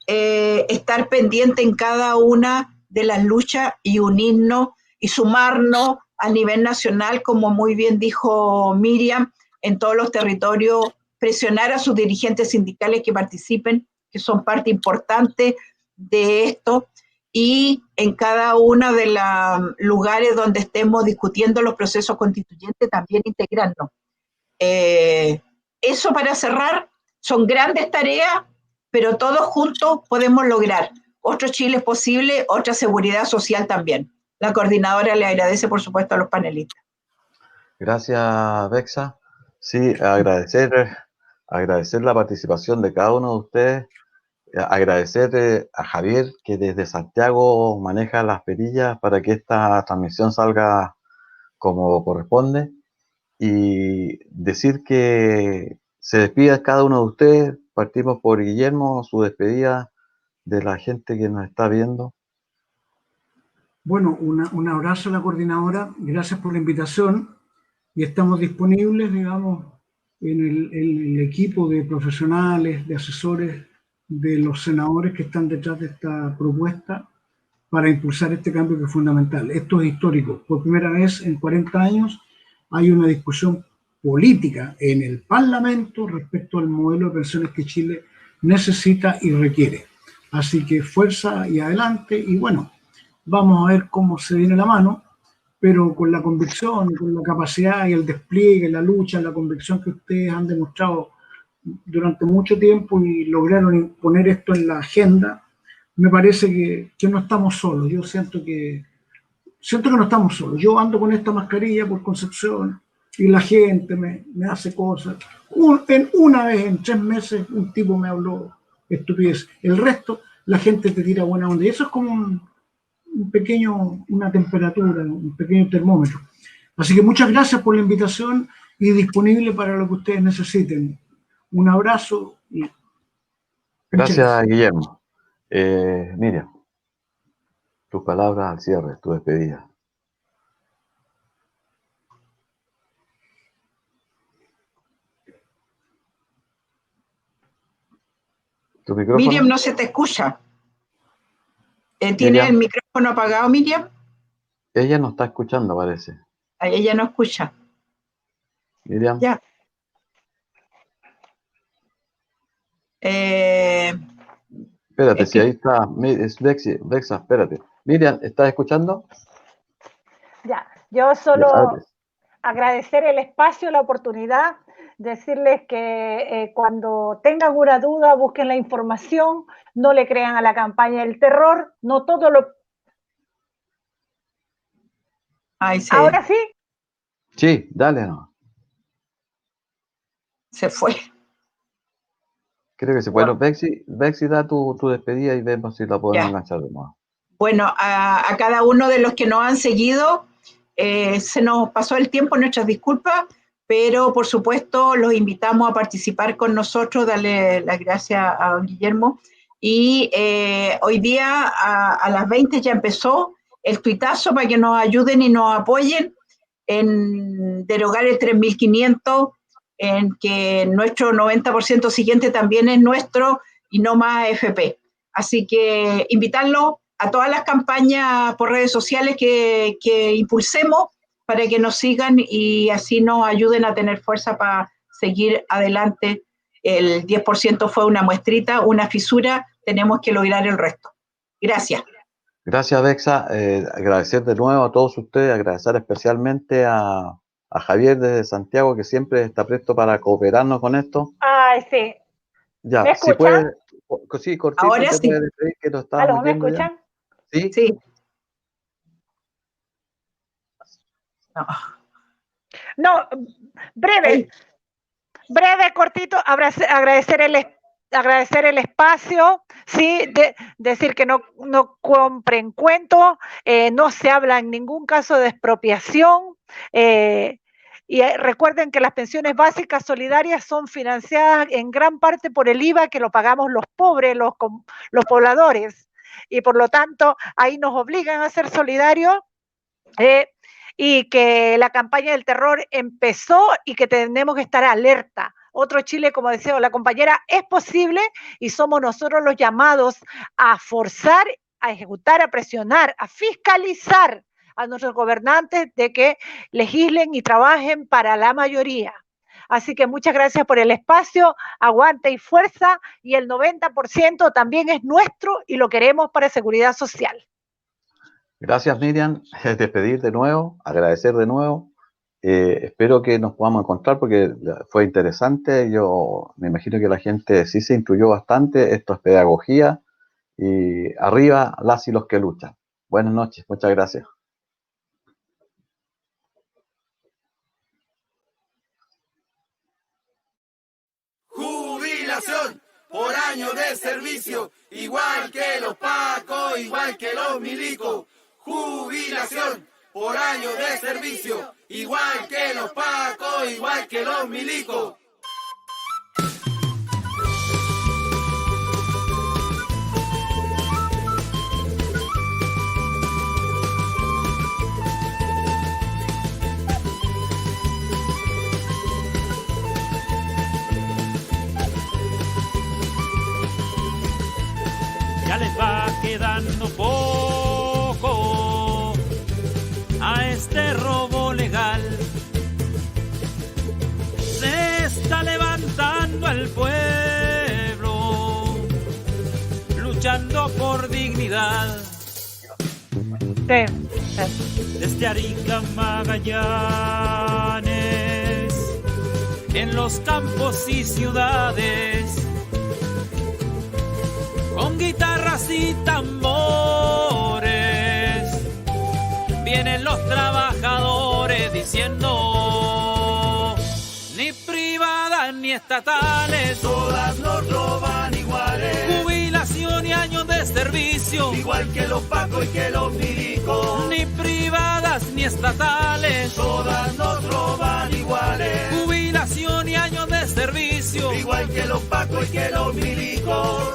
estar pendiente en cada una de las luchas y unirnos y sumarnos a nivel nacional, como muy bien dijo Miriam, en todos los territorios presionar a sus dirigentes sindicales que participen, que son parte importante de esto, y en cada uno de los lugares donde estemos discutiendo los procesos constituyentes también integrarnos. Eso, para cerrar, son grandes tareas, pero todos juntos podemos lograr otro Chile posible, otra seguridad social también. La coordinadora le agradece, por supuesto, a los panelistas. Gracias, Bexa. Sí, agradecer la participación de cada uno de ustedes, agradecer a Javier, que desde Santiago maneja las perillas para que esta transmisión salga como corresponde, y decir que se despida cada uno de ustedes. Partimos por Guillermo, su despedida de la gente que nos está viendo. Bueno, un abrazo a la coordinadora, gracias por la invitación, y estamos disponibles, digamos, en el equipo de profesionales, de asesores, de los senadores que están detrás de esta propuesta para impulsar este cambio que es fundamental. Esto es histórico. Por primera vez en 40 años hay una discusión política en el Parlamento respecto al modelo de pensiones que Chile necesita y requiere. Así que fuerza y adelante, y bueno, vamos a ver cómo se viene la mano, pero con la convicción, con la capacidad y el despliegue, la lucha, la convicción que ustedes han demostrado durante mucho tiempo y lograron poner esto en la agenda, me parece que no estamos solos. Yo siento que no estamos solos. Yo ando con esta mascarilla por Concepción y la gente me hace cosas. Una vez en 3 meses un tipo me habló estupidez. El resto, la gente te tira buena onda. Y eso es como una temperatura, un pequeño termómetro. Así que muchas gracias por la invitación y disponible para lo que ustedes necesiten. Un abrazo. Y gracias, Guillermo. Miriam, tus palabras al cierre, tu despedida. ¿Tu micrófono? Miriam, no se te escucha. ¿Tiene Miriam, el micrófono apagado, Miriam? Ella no está escuchando, parece. Ella no escucha. Miriam. Ya. Espérate, si ahí está, es Bexa, espérate. Miriam, ¿estás escuchando? Ya, yo solo agradecer el espacio, la oportunidad, decirles que cuando tengan una duda, busquen la información, no le crean a la campaña del terror, no todo lo... Ay, sí. ¿Ahora sí? Sí, dale, no. Se fue. Creo que se fue. Bueno, Bexi, da tu despedida y vemos si la podemos enganchar de nuevo. Bueno, a cada uno de los que nos han seguido, se nos pasó el tiempo, nuestras disculpas, pero por supuesto los invitamos a participar con nosotros, darle las gracias a don Guillermo. Y hoy día a las 20 ya empezó el tuitazo para que nos ayuden y nos apoyen en derogar el 3500, en que nuestro 90% siguiente también es nuestro y no más AFP. Así que invitarlo a todas las campañas por redes sociales que impulsemos para que nos sigan y así nos ayuden a tener fuerza para seguir adelante. El 10% fue una muestrita, una fisura, tenemos que lograr el resto. Gracias. Gracias, Bexa. Agradecer de nuevo a todos ustedes, agradecer especialmente a Javier desde Santiago, que siempre está presto para cooperarnos con esto. Ay, sí. Ya, ¿Me escuchan? Si puede, sí, cortito, ahora sí. Puede decir que lo estábamos ¿Me escuchan? Ya. ¿Sí? Sí. No, breve, cortito, agradecer el espacio, sí, decir que no compren cuentos, no se habla en ningún caso de expropiación, y recuerden que las pensiones básicas solidarias son financiadas en gran parte por el IVA que lo pagamos los pobres, los pobladores, y por lo tanto ahí nos obligan a ser solidarios, y que la campaña del terror empezó y que tenemos que estar alerta. Otro Chile, como decía la compañera, es posible y somos nosotros los llamados a forzar, a ejecutar, a presionar, a fiscalizar a nuestros gobernantes de que legislen y trabajen para la mayoría. Así que muchas gracias por el espacio, aguante y fuerza, y el 90% también es nuestro y lo queremos para seguridad social. Gracias, Miriam. Despedir de nuevo, agradecer de nuevo. Espero que nos podamos encontrar porque fue interesante. Yo me imagino que la gente sí se instruyó bastante. Esto es pedagogía y arriba las y los que luchan. Buenas noches, muchas gracias. Jubilación por año de servicio, igual que los pacos, igual que los milicos. Jubilación por año de servicio, igual que los pacos, igual que los milicos. Ya les va quedando poco a este robo legal. Se está levantando el pueblo, luchando por dignidad. Sí. Desde Arica a Magallanes, en los campos y ciudades, con guitarras y tambores, vienen los trabajadores diciendo: ni privadas ni estatales, Todas nos roban iguales, jubilación y años de servicio, igual que los pacos y que los milicos. ni privadas ni estatales, Todas nos roban iguales, jubilación y años de servicio, igual que los pacos y que los milicos.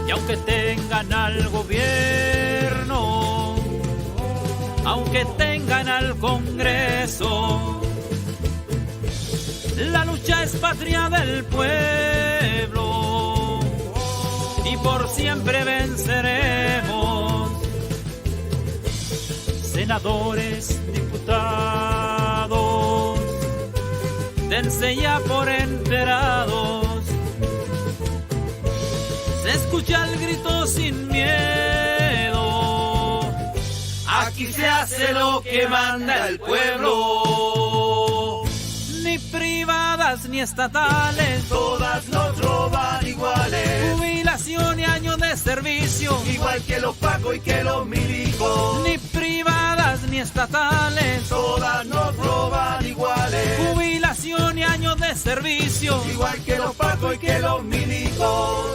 Y aunque tengan al gobierno, aunque tengan al Congreso, la lucha es patria del pueblo y por siempre venceremos. Senadores, diputados, dense ya por enterados. Se escucha el grito sin miedo. Aquí se hace lo que manda el pueblo. Ni privadas ni estatales, Todas nos roban iguales, jubilación y años de servicio, igual que los pacos y que los milicos. ni privadas ni estatales, Todas nos roban iguales, jubilación y años de servicio, igual que los pacos y que los milicos.